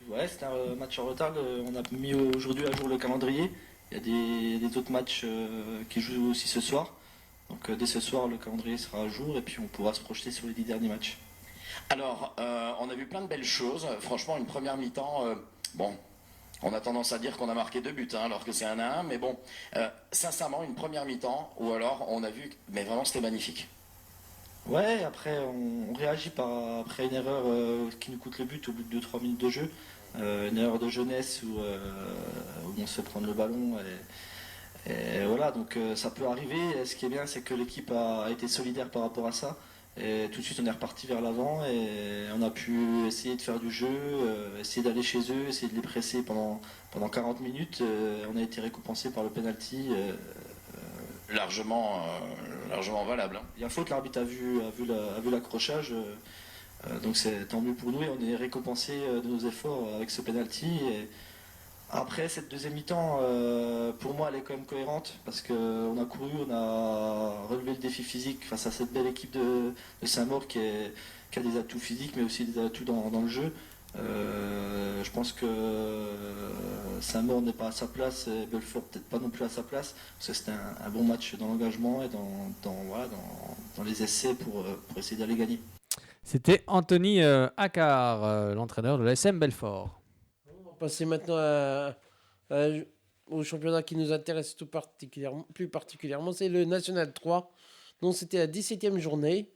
Ouais, c'était un match en retard. On a mis aujourd'hui à jour le calendrier. Il y a des autres matchs qui jouent aussi ce soir. Donc dès ce soir, le calendrier sera à jour et puis on pourra se projeter sur les 10 derniers matchs. Alors, on a vu plein de belles choses. Franchement, une première mi-temps, on a tendance à dire qu'on a marqué 2 buts, alors que c'est 1-1. Mais bon, sincèrement, une première mi-temps, ou alors on a vu, mais vraiment c'était magnifique. Ouais, après on réagit après une erreur qui nous coûte le but au bout de 2-3 minutes de jeu. Une erreur de jeunesse où on se fait prendre le ballon. Et voilà, donc ça peut arriver. Et ce qui est bien, c'est que l'équipe a été solidaire par rapport à ça. Et tout de suite, on est reparti vers l'avant et on a pu essayer de faire du jeu, essayer d'aller chez eux, essayer de les presser pendant 40 minutes. On a été récompensé par le penalty. Largement valable. Il y a faute, l'arbitre a vu l'accrochage, donc c'est tant mieux pour nous et on est récompensé de nos efforts avec ce penalty. Et après cette deuxième mi-temps, pour moi elle est quand même cohérente parce qu'on a couru, on a relevé le défi physique face à cette belle équipe de Saint-Maur qui a des atouts physiques mais aussi des atouts dans le jeu. Je pense que Saint-Maur n'est pas à sa place et Belfort peut-être pas non plus à sa place parce que c'était un bon match dans l'engagement et dans les essais pour essayer d'aller gagner. C'était Anthony Accard, l'entraîneur de la SM Belfort. On va passer maintenant au championnat qui nous intéresse plus particulièrement, c'est le National 3, dont c'était la 17e journée.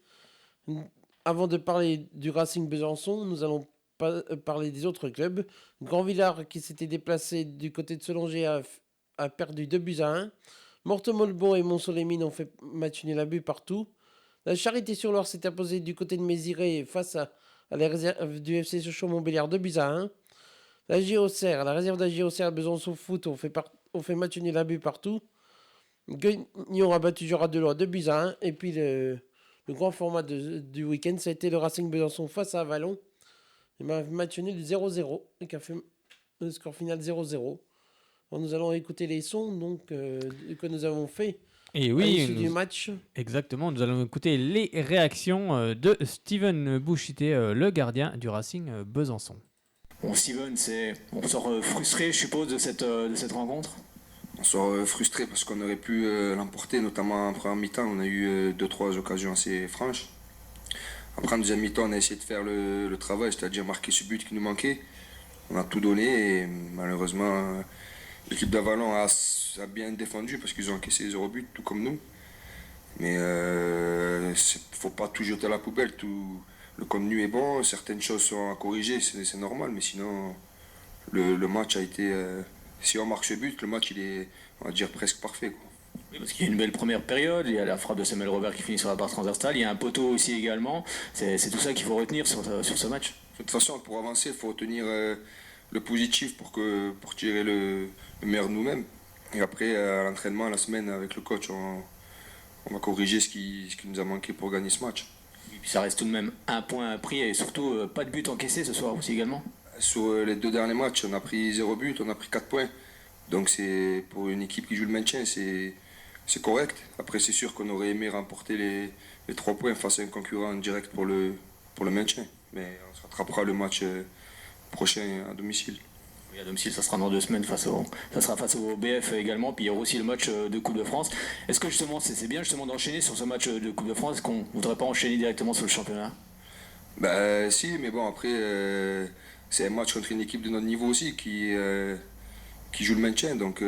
Avant de parler du Racing Besançon, nous allons parler des autres clubs. Grand Villard, qui s'était déplacé du côté de Solongé, a perdu 2-1. Mortemolbon et Mont-Soleil-Mines ont fait match nul à but partout. La Charité-sur-Loire s'est imposée du côté de Méziré face à la réserve du FC Sochaux-Montbéliard 2-1. La réserve de la JOCR Besançon Foot ont fait match nul à but partout. Guignon a battu Jura de Loire 2-1. Et puis le grand format du week-end, ça a été le Racing Besançon face à Avalon. Il m'a match nul 0-0 et qui a fait le score final 0-0. Alors nous allons écouter les sons que nous avons fait et à l'issue du match. Exactement, nous allons écouter les réactions de Steven Bouchité, le gardien du Racing Besançon. Bon, Steven, on sort frustré, je suppose, de cette rencontre. On sort frustré parce qu'on aurait pu l'emporter, notamment en première mi-temps. On a eu 2-3 occasions assez franches. Après, en deuxième mi-temps, on a essayé de faire le travail, c'est-à-dire marquer ce but qui nous manquait. On a tout donné et malheureusement, l'équipe d'Avalon a bien défendu parce qu'ils ont encaissé 0 but, tout comme nous. Mais il ne faut pas tout jeter à la poubelle. Le contenu est bon, certaines choses sont à corriger, c'est normal. Mais sinon, le match a été... si on marque ce but, le match il est, on va dire, presque parfait, quoi. Oui, parce qu'il y a une belle première période, il y a la frappe de Samuel Robert qui finit sur la barre transversale, il y a un poteau aussi également, c'est tout ça qu'il faut retenir sur ce match. De toute façon, pour avancer, il faut retenir le positif pour tirer le meilleur de nous-mêmes. Et après, à l'entraînement, la semaine, avec le coach, on va corriger ce qui nous a manqué pour gagner ce match. Et puis ça reste tout de même un point pris et surtout pas de but encaissé ce soir aussi également. Sur les 2 derniers matchs, on a pris 0 but, on a pris 4 points. Donc c'est pour une équipe qui joue le maintien, c'est correct. Après c'est sûr qu'on aurait aimé remporter les 3 points face à un concurrent direct pour le maintien. Mais on se rattrapera le match prochain à domicile. Oui, à domicile, ça sera dans 2 semaines ça sera face au BF également. Puis il y aura aussi le match de Coupe de France. Est-ce que justement c'est bien justement d'enchaîner sur ce match de Coupe de France? Est-ce qu'on ne voudrait pas enchaîner directement sur le championnat? Bah si, mais bon après c'est un match contre une équipe de notre niveau aussi qui joue le maintien. Donc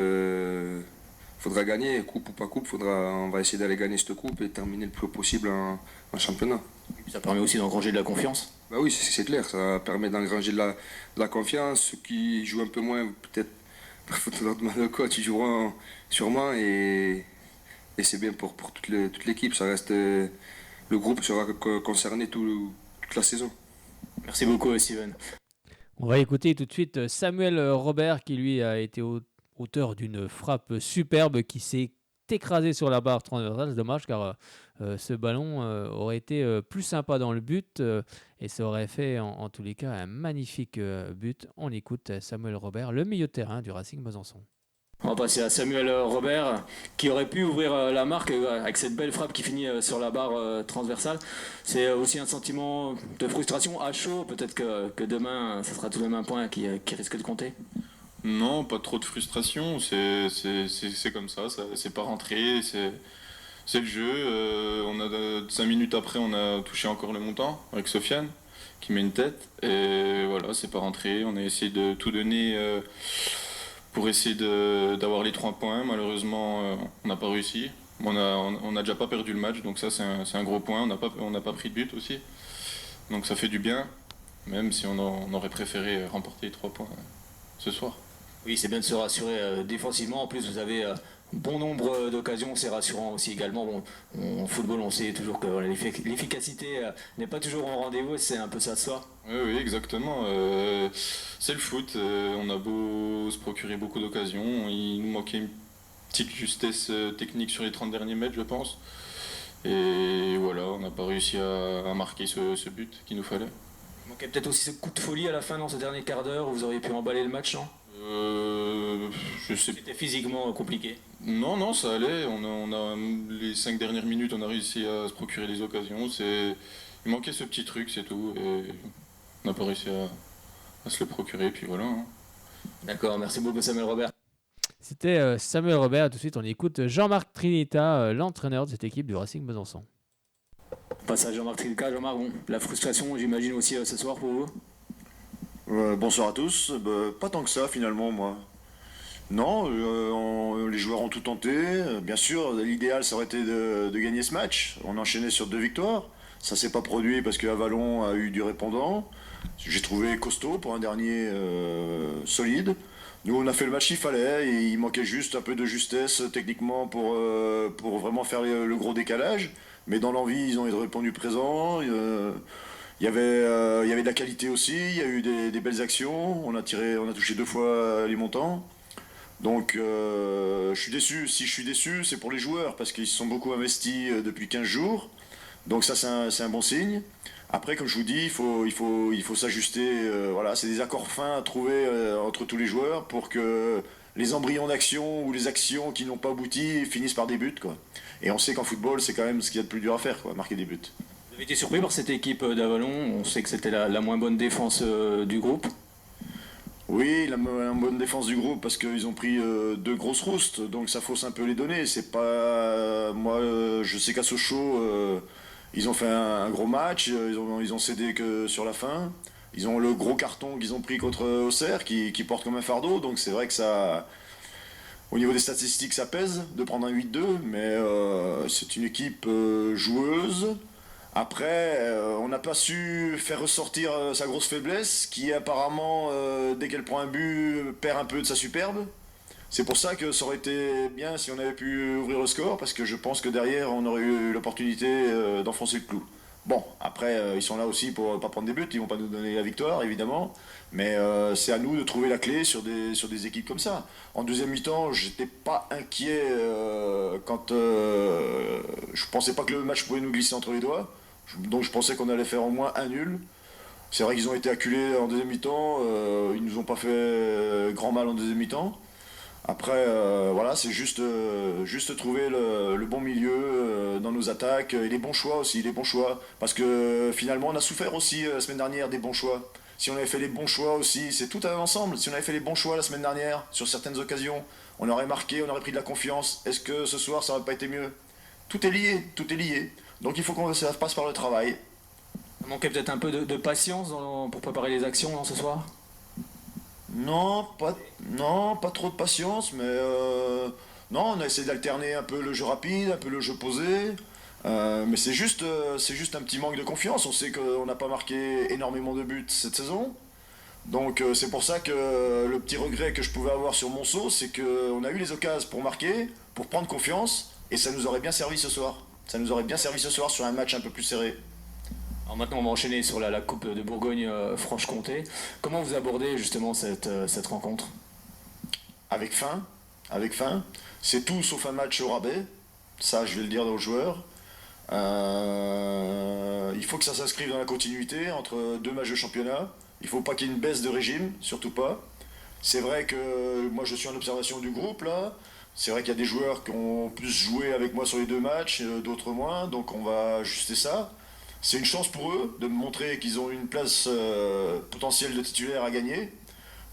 faudra gagner, coupe ou pas coupe, on va essayer d'aller gagner cette coupe et terminer le plus haut possible en championnat. Et puis ça permet aussi d'engranger de la confiance. Bah oui, c'est clair, ça permet d'engranger de la confiance. Ceux qui jouent un peu moins, peut-être, il faut leur demander au coach, ils joueront sûrement et c'est bien pour toute l'équipe. Ça reste, le groupe sera concerné toute la saison. Merci beaucoup Steven. On va écouter tout de suite Samuel Robert qui lui a été auteur d'une frappe superbe qui s'est écrasé sur la barre transversale. C'est dommage car ce ballon aurait été plus sympa dans le but et ça aurait fait en tous les cas un magnifique but. On écoute Samuel Robert, le milieu de terrain du Racing Besançon. On va passer à Samuel Robert qui aurait pu ouvrir la marque avec cette belle frappe qui finit sur la barre transversale. C'est aussi un sentiment de frustration à chaud. Peut-être que demain, ça sera tout de même un point qui risque de compter. Non, pas trop de frustration. C'est comme ça. C'est pas rentré. C'est le jeu. 5 minutes après, on a touché encore le montant avec Sofiane qui met une tête. Et voilà, c'est pas rentré. On a essayé de tout donner pour essayer d'avoir les 3 points. Malheureusement, on n'a pas réussi. On a déjà pas perdu le match, donc ça c'est un gros point. On n'a pas pris de but aussi. Donc ça fait du bien, même si on aurait préféré remporter les 3 points ce soir. Oui, c'est bien de se rassurer défensivement. En plus, vous avez bon nombre d'occasions, c'est rassurant aussi également. Bon, en football, on sait toujours que voilà, l'efficacité n'est pas toujours en rendez-vous, c'est un peu ça de soi. Oui, exactement. C'est le foot. On a beau se procurer beaucoup d'occasions. Il nous manquait une petite justesse technique sur les 30 derniers mètres, je pense. Et voilà, on n'a pas réussi à marquer ce but qu'il nous fallait. Il manquait peut-être aussi ce coup de folie à la fin dans ce dernier quart d'heure où vous auriez pu emballer le match, non? Je sais. C'était physiquement compliqué. Non, ça allait. On a les 5 dernières minutes, on a réussi à se procurer des occasions. Il manquait ce petit truc, c'est tout. Et on n'a pas réussi à se le procurer, puis voilà. D'accord, merci beaucoup Samuel Robert. C'était Samuel Robert. Tout de suite, on écoute Jean-Marc Trinita, l'entraîneur de cette équipe du Racing Besançon. On passe à Jean-Marc Trinita. Jean-Marc, bon, la frustration, j'imagine aussi ce soir pour vous. Bonsoir à tous. Pas tant que ça finalement, moi. Non, les joueurs ont tout tenté. Bien sûr, l'idéal ça aurait été de gagner ce match. On enchaînait sur 2 victoires. Ça s'est pas produit parce que Avalon a eu du répondant. J'ai trouvé costaud pour un dernier solide. Nous on a fait le match qu'il fallait et il manquait juste un peu de justesse techniquement pour vraiment faire le gros décalage. Mais dans l'envie ils ont répondu présent. Il y avait de la qualité aussi, il y a eu des belles actions, on a touché 2 fois les montants. Donc je suis déçu, si je suis déçu c'est pour les joueurs parce qu'ils se sont beaucoup investis depuis 15 jours. Donc ça c'est un bon signe. Après comme je vous dis, il faut s'ajuster, voilà, c'est des accords fins à trouver entre tous les joueurs pour que les embryons d'action ou les actions qui n'ont pas abouti finissent par des buts, quoi. Et on sait qu'en football c'est quand même ce qu'il y a de plus dur à faire, quoi, marquer des buts. Vous avez été surpris par cette équipe d'Avalon? On sait que c'était la moins bonne défense du groupe. Oui, la bonne défense du groupe parce qu'ils ont pris 2 grosses roustes, donc ça fausse un peu les données. C'est pas moi, je sais qu'à Sochaux, ils ont fait un gros match, ils ont cédé que sur la fin. Ils ont le gros carton qu'ils ont pris contre Auxerre qui porte comme un fardeau, donc c'est vrai que ça, au niveau des statistiques, ça pèse de prendre un 8-2, mais c'est une équipe joueuse. Après, on n'a pas su faire ressortir sa grosse faiblesse, qui apparemment, dès qu'elle prend un but, perd un peu de sa superbe. C'est pour ça que ça aurait été bien si on avait pu ouvrir le score, parce que je pense que derrière, on aurait eu l'opportunité d'enfoncer le clou. Bon, après, ils sont là aussi pour pas prendre des buts, ils vont pas nous donner la victoire, évidemment. Mais c'est à nous de trouver la clé sur des équipes comme ça. En deuxième mi-temps, j'étais pas inquiet quand je pensais pas que le match pouvait nous glisser entre les doigts. Donc je pensais qu'on allait faire au moins un nul. C'est vrai qu'ils ont été acculés en deuxième mi-temps, ils nous ont pas fait grand mal en deuxième mi-temps. Après, voilà, c'est juste trouver le bon milieu dans nos attaques et les bons choix aussi, les bons choix. Parce que finalement, on a souffert aussi la semaine dernière des bons choix. Si on avait fait les bons choix aussi, c'est tout un ensemble. Si on avait fait les bons choix la semaine dernière, sur certaines occasions, on aurait marqué, on aurait pris de la confiance. Est-ce que ce soir, ça n'aurait pas été mieux? Tout est lié, tout est lié. Donc il faut que ça passe par le travail. Il manquait peut-être un peu de patience pour préparer les actions ce soir. Non, pas trop de patience, mais non, on a essayé d'alterner un peu le jeu rapide, un peu le jeu posé. Mais c'est juste un petit manque de confiance. On sait qu'on n'a pas marqué énormément de buts cette saison. Donc c'est pour ça que le petit regret que je pouvais avoir sur Monceau, c'est qu'on a eu les occasions pour marquer, pour prendre confiance, et ça nous aurait bien servi ce soir. Ça nous aurait bien servi ce soir sur un match un peu plus serré. Alors maintenant, on va enchaîner sur la Coupe de Bourgogne-Franche-Comté. Comment vous abordez justement cette rencontre? Avec faim. C'est tout sauf un match au rabais. Ça, je vais le dire aux joueurs. Il faut que ça s'inscrive dans la continuité entre deux matchs de championnat. Il ne faut pas qu'il y ait une baisse de régime, surtout pas. C'est vrai que moi, je suis en observation du groupe, là. C'est vrai qu'il y a des joueurs qui ont plus joué avec moi sur les deux matchs, d'autres moins. Donc on va ajuster ça. C'est une chance pour eux de me montrer qu'ils ont une place potentielle de titulaire à gagner.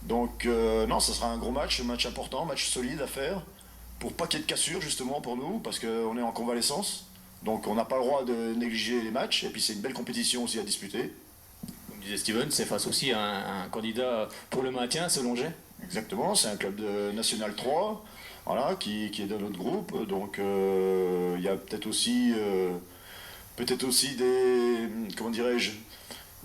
Donc non, ça sera un gros match, un match important, un match solide à faire, pour pas qu'il y ait de cassure justement pour nous, parce qu'on est en convalescence. Donc on n'a pas le droit de négliger les matchs, et puis c'est une belle compétition aussi à disputer. Comme disait Steven, c'est face aussi à un candidat pour le maintien, Selongey. Exactement, c'est un club de National 3, voilà, qui est dans notre groupe. Donc il y a peut-être aussi des, comment dirais-je,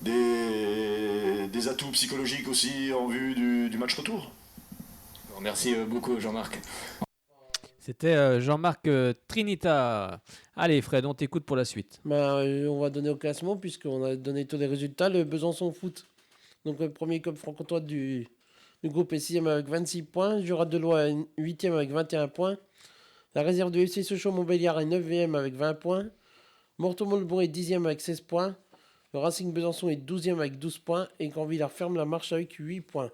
des atouts psychologiques aussi en vue du match retour. Merci beaucoup Jean-Marc. C'était Jean-Marc Trinita. Allez Fred, on t'écoute pour la suite. On va donner au classement puisqu'on a donné tous les résultats. Le Besançon Foot, donc le premier club franc-comtois du groupe, est 6e avec 26 points. Jura de Loie est 8e avec 21 points. La réserve de FC Sochaux-Montbéliard est 9e avec 20 points. Morteau-Moldbon est 10e avec 16 points. Le Racing Besançon est 12e avec 12 points. Et Grandvillars ferme la marche avec 8 points.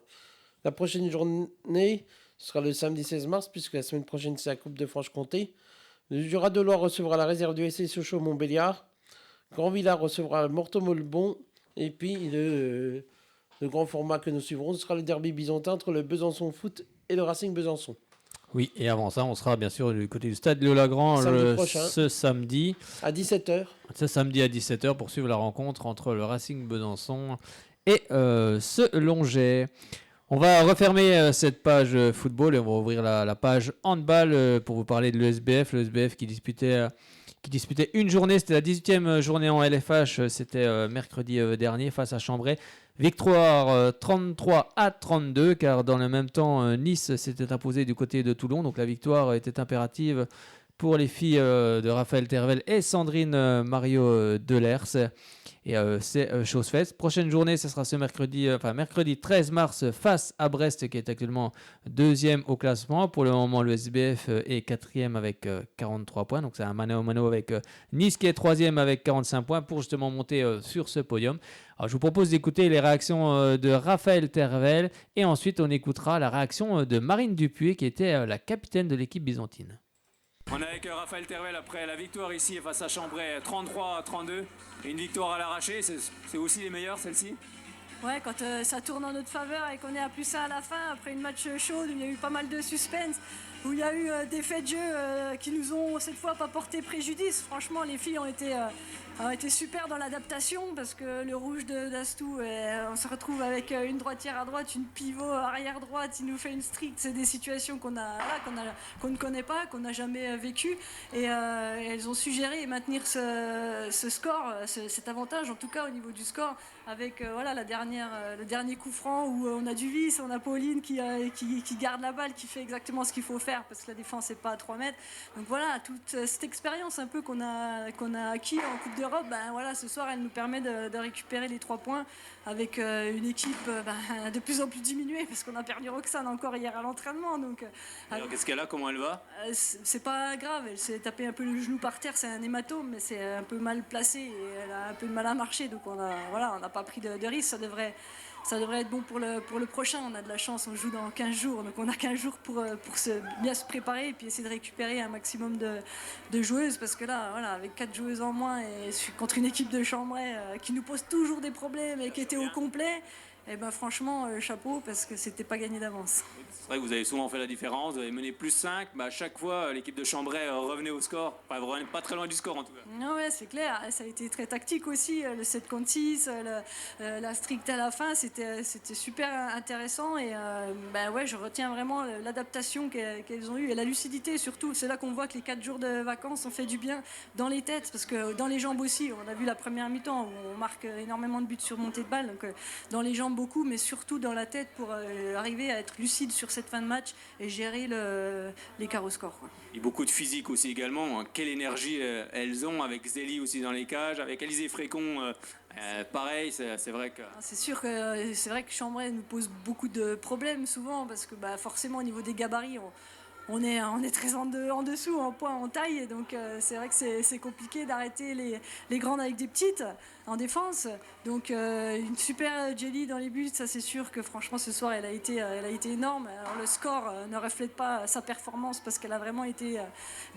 La prochaine journée sera le samedi 16 mars, puisque la semaine prochaine c'est la Coupe de Franche-Comté. Le Jura de Loire recevra la réserve du FC Sochaux-Montbéliard. Grandvillars recevra Morteau-Moldbon. Et puis le grand format que nous suivrons, ce sera le derby byzantin entre le Besançon Foot et le Racing Besançon. Oui, et avant ça, on sera bien sûr du côté du stade Léo-Lagrange ce samedi. À 17h. Ce samedi à 17h pour suivre la rencontre entre le Racing Besançon et Selongey. On va refermer cette page football et on va ouvrir la page handball pour vous parler de l'ESBF. L'ESBF qui disputait une journée, c'était la 18e journée en LFH, c'était mercredi dernier face à Chambray. Victoire 33-32, car dans le même temps, Nice s'était imposé du côté de Toulon. Donc la victoire était impérative pour les filles de Raphaël Tervel et Sandrine Mario Delers. Et c'est chose faite. Prochaine journée, ce sera ce mercredi 13 mars face à Brest, qui est actuellement 2e au classement. Pour le moment, le SBF est 4e avec 43 points. Donc c'est un mano à mano avec Nice qui est 3e avec 45 points pour justement monter sur ce podium. Alors, je vous propose d'écouter les réactions de Raphaël Tervel et ensuite on écoutera la réaction de Marine Dupuis qui était la capitaine de l'équipe byzantine. On est avec Raphaël Tervel après la victoire ici face à Chambray 33-32. Une victoire à l'arraché, c'est aussi les meilleures celle-ci? Ouais, quand ça tourne en notre faveur et qu'on est à plus 1 à la fin, après une match chaude où il y a eu pas mal de suspense, où il y a eu des faits de jeu qui nous ont cette fois pas porté préjudice. Franchement, les filles ont été super dans l'adaptation parce que le rouge d'Astou, on se retrouve avec une droitière à droite, une pivot arrière droite, il nous fait une stricte. C'est des situations qu'on ne connaît pas, qu'on n'a jamais vécues. Et elles ont suggéré et maintenir ce score, cet avantage en tout cas au niveau du score, avec le dernier coup franc où on a du vice, on a Pauline qui garde la balle, qui fait exactement ce qu'il faut faire parce que la défense n'est pas à 3 mètres. Donc voilà, toute cette expérience un peu qu'on a acquis en Coupe de d'Europe, ben voilà, ce soir elle nous permet de récupérer les 3 points avec une équipe de plus en plus diminuée parce qu'on a perdu Roxane encore hier à l'entraînement. Donc, Alors qu'est-ce qu'elle a? Comment elle va? c'est pas grave, elle s'est tapé un peu le genou par terre, c'est un hématome, mais c'est un peu mal placé et elle a un peu de mal à marcher. Donc on n'a pas pris de risque, ça devrait être bon pour le prochain. On a de la chance, on joue dans 15 jours, donc on a 15 jours pour bien se préparer et puis essayer de récupérer un maximum de joueuses, parce que là, voilà, avec 4 joueuses en moins et contre une équipe de Chambray qui nous pose toujours des problèmes et qui était au complet, et ben franchement, chapeau, parce que c'était pas gagné d'avance. C'est vrai que vous avez souvent fait la différence, vous avez mené +5, à chaque fois l'équipe de Chambray revenait au score, enfin vous revenez pas très loin du score en tout cas. Non, ouais, c'est clair, ça a été très tactique aussi, le 7 contre 6, la stricte à la fin, c'était super intéressant et ouais, je retiens vraiment l'adaptation qu'elles ont eue et la lucidité surtout. C'est là qu'on voit que les 4 jours de vacances ont fait du bien dans les têtes, parce que dans les jambes aussi, on a vu la première mi-temps où on marque énormément de buts sur montée de balle, donc dans les jambes beaucoup, mais surtout dans la tête pour arriver à être lucide sur cette fin de match et gérer l'écart au score, quoi. Et beaucoup de physique aussi également, hein. Quelle énergie elles ont, avec Zélie aussi dans les cages, avec Alizé Frécon, pareil, c'est vrai que... C'est vrai que Chambray nous pose beaucoup de problèmes souvent, parce que forcément au niveau des gabarits, on est très en dessous en poids, en taille, et donc c'est vrai que c'est compliqué d'arrêter les grandes avec des petites en défense. Donc une super Jelly dans les buts, ça c'est sûr que franchement ce soir elle a été énorme. Alors le score ne reflète pas sa performance parce qu'elle a vraiment été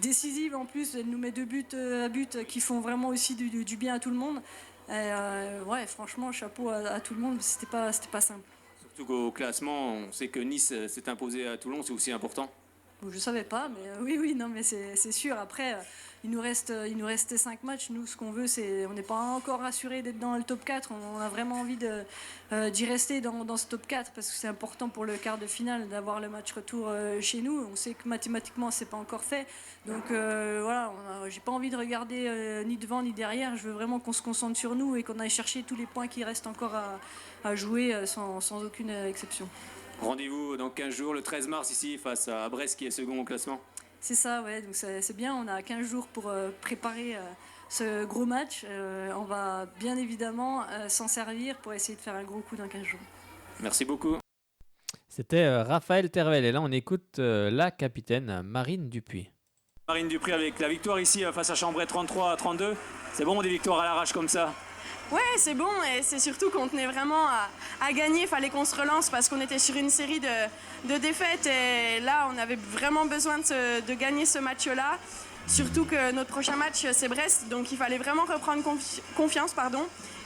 décisive. En plus elle nous met 2 buts à but qui font vraiment aussi du bien à tout le monde. Ouais, franchement chapeau à tout le monde, c'était pas simple. Surtout qu'au classement, on sait que Nice s'est imposé à Toulon, c'est aussi important. Bon, je savais pas, mais oui, non, mais c'est sûr. Après, il nous restait 5 matchs. Nous, ce qu'on veut, on n'est pas encore rassuré d'être dans le top 4. On a vraiment envie d'y rester dans ce top 4 parce que c'est important pour le quart de finale d'avoir le match retour chez nous. On sait que mathématiquement, c'est pas encore fait. Donc voilà, j'ai pas envie de regarder ni devant ni derrière. Je veux vraiment qu'on se concentre sur nous et qu'on aille chercher tous les points qui restent encore à jouer sans aucune exception. Rendez-vous dans 15 jours, le 13 mars ici, face à Brest qui est second au classement. C'est ça, ouais, donc c'est bien, on a 15 jours pour préparer ce gros match. On va bien évidemment s'en servir pour essayer de faire un gros coup dans 15 jours. Merci beaucoup. C'était Raphaël Tervel, et là on écoute la capitaine Marine Dupuis. Marine Dupuis avec la victoire ici face à Chambray 33-32. C'est bon des victoires à l'arrache comme ça? Ouais, c'est bon, et c'est surtout qu'on tenait vraiment à gagner. Il fallait qu'on se relance parce qu'on était sur une série de défaites et là on avait vraiment besoin de gagner ce match-là. Surtout que notre prochain match c'est Brest, donc il fallait vraiment reprendre confiance,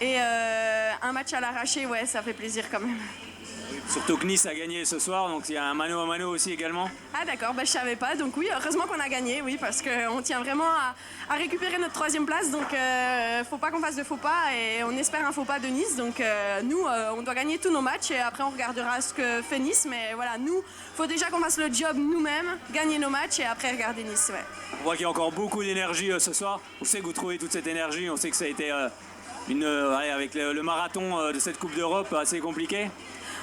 et un match à l'arraché, ouais, ça fait plaisir quand même. Surtout que Nice a gagné ce soir, donc il y a un mano à mano aussi également. Ah d'accord, je savais pas, donc oui, heureusement qu'on a gagné, oui, parce qu'on tient vraiment à récupérer notre 3e place, donc faut pas qu'on fasse de faux pas, et on espère un faux pas de Nice, donc nous, on doit gagner tous nos matchs, et après on regardera ce que fait Nice, mais voilà, nous, faut déjà qu'on fasse le job nous-mêmes, gagner nos matchs, et après regarder Nice, ouais. On voit qu'il y a encore beaucoup d'énergie ce soir, on sait que vous trouvez toute cette énergie, on sait que ça a été avec le marathon de cette Coupe d'Europe assez compliqué.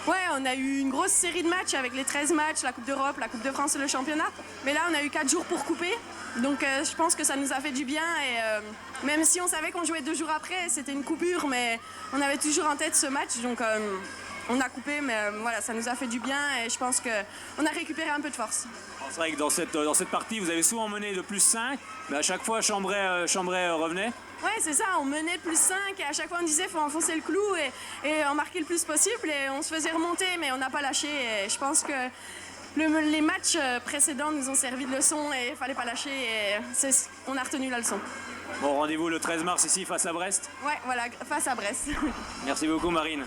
Ouais, on a eu une grosse série de matchs avec les 13 matchs, la Coupe d'Europe, la Coupe de France et le championnat. Mais là, on a eu 4 jours pour couper. Donc je pense que ça nous a fait du bien. Et même si on savait qu'on jouait 2 jours après, c'était une coupure, mais on avait toujours en tête ce match. Donc on a coupé, mais voilà, ça nous a fait du bien. Et je pense qu'on a récupéré un peu de force. C'est vrai que dans cette partie, vous avez souvent mené de +5, mais à chaque fois, Chambray revenait. Ouais, c'est ça, on menait de +5 et à chaque fois on disait faut enfoncer le clou et en marquer le plus possible et on se faisait remonter, mais on n'a pas lâché. Et je pense que les matchs précédents nous ont servi de leçon et il fallait pas lâcher et on a retenu la leçon. Bon, rendez-vous le 13 mars ici face à Brest. Ouais, voilà, face à Brest. Merci beaucoup Marine.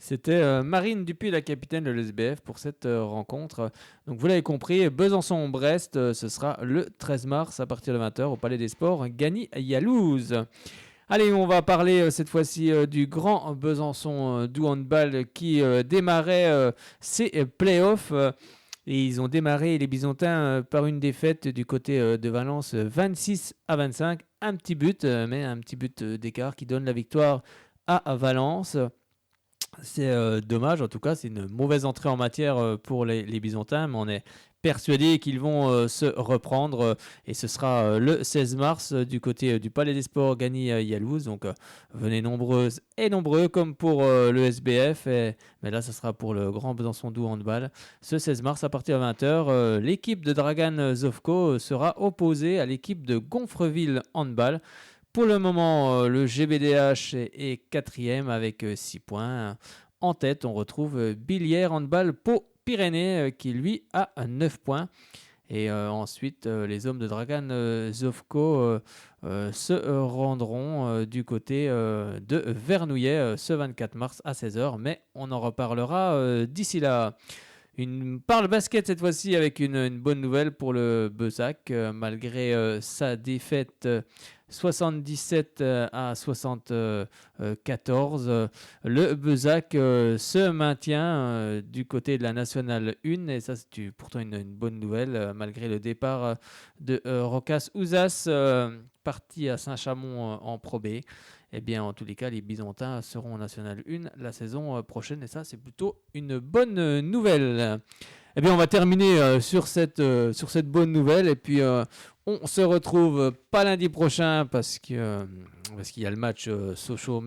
C'était Marine Dupuis, la capitaine de l'SBF, pour cette rencontre. Donc vous l'avez compris, Besançon-Brest, ce sera le 13 mars à partir de 20h au Palais des Sports, Gagny-Yalouz. Allez, on va parler cette fois-ci du grand Besançon du handball qui démarrait ses playoffs. Et ils ont démarré les Bisontins par une défaite du côté de Valence 26-25. Un petit but, mais un petit but d'écart qui donne la victoire à Valence. C'est dommage, en tout cas, c'est une mauvaise entrée en matière pour les Bisontins, mais on est persuadés qu'ils vont se reprendre et ce sera le 16 mars du côté du Palais des Sports Gagny-Yalouz. Donc venez nombreuses et nombreux comme pour le SBF, mais là ça sera pour le Grand Besançon Doux Handball. Ce 16 mars à partir de 20h, l'équipe de Dragan Zovko sera opposée à l'équipe de Gonfreville Handball. Pour le moment, le GBDH est 4e avec 6 points. En tête, on retrouve Billière Handball Pau Pyrénées qui lui a 9 points. Et ensuite, les hommes de Dragan Zovko se rendront du côté de Vernouillet ce 24 mars à 16h. Mais on en reparlera d'ici là. Parle basket cette fois-ci avec une bonne nouvelle pour le Bezac. Malgré sa défaite 77 à 74, le Bezac se maintient du côté de la Nationale 1 et ça c'est pourtant une bonne nouvelle malgré le départ de Rocas Ouzas parti à Saint-Chamond en Pro B. Eh bien, en tous les cas, les Byzantins seront en Nationale 1 la saison prochaine et ça, c'est plutôt une bonne nouvelle. Eh bien, on va terminer sur cette bonne nouvelle et puis on se retrouve pas lundi prochain parce qu'il y a le match Metz-Sochaux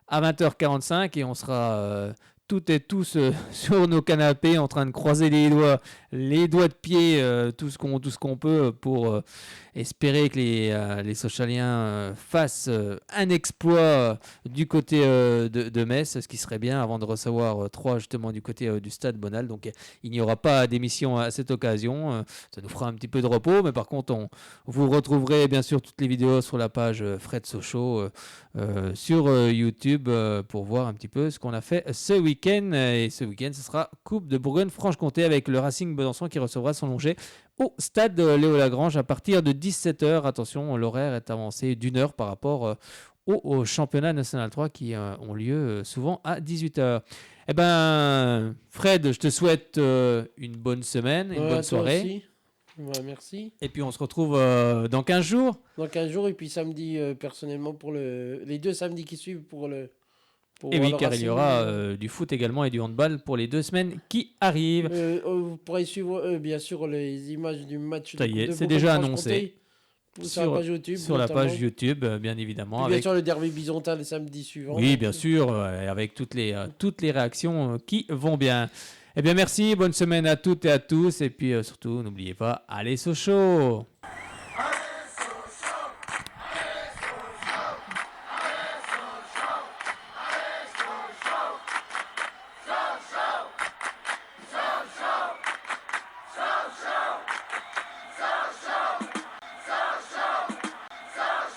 à 20h45 et on sera toutes et tous sur nos canapés en train de croiser les doigts de pied, tout ce qu'on peut pour espérer que les Sochaliens fassent un exploit du côté de Metz, ce qui serait bien avant de recevoir 3 justement du côté du Stade Bonal. Donc il n'y aura pas d'émission à cette occasion, ça nous fera un petit peu de repos, mais par contre vous retrouverez bien sûr toutes les vidéos sur la page Fred Sochaux sur YouTube pour voir un petit peu ce qu'on a fait ce week-end. Et ce week-end ce sera Coupe de Bourgogne-Franche-Comté avec le Racing Besançon qui recevra son Longet au stade Léo Lagrange à partir de 17h. Attention, l'horaire est avancé d'une heure par rapport au championnat national 3 qui ont lieu souvent à 18h. Eh ben, Fred, je te souhaite une bonne semaine, une bonne soirée. Aussi. Ouais, merci. Et puis on se retrouve dans 15 jours. Dans 15 jours et puis samedi, personnellement, pour les 2 samedis qui suivent pour le... Et oui, car il y aura du foot également et du handball pour les 2 semaines qui arrivent. Vous pourrez suivre bien sûr les images du match. Ça y est, c'est déjà annoncé. Sur la page YouTube. Sur la page YouTube, bien évidemment. Et bien sûr le derby byzantin les samedis suivants. Oui, bien sûr, avec toutes les réactions qui vont bien. Eh bien, merci, bonne semaine à toutes et à tous. Et puis surtout, n'oubliez pas, allez Sochaux!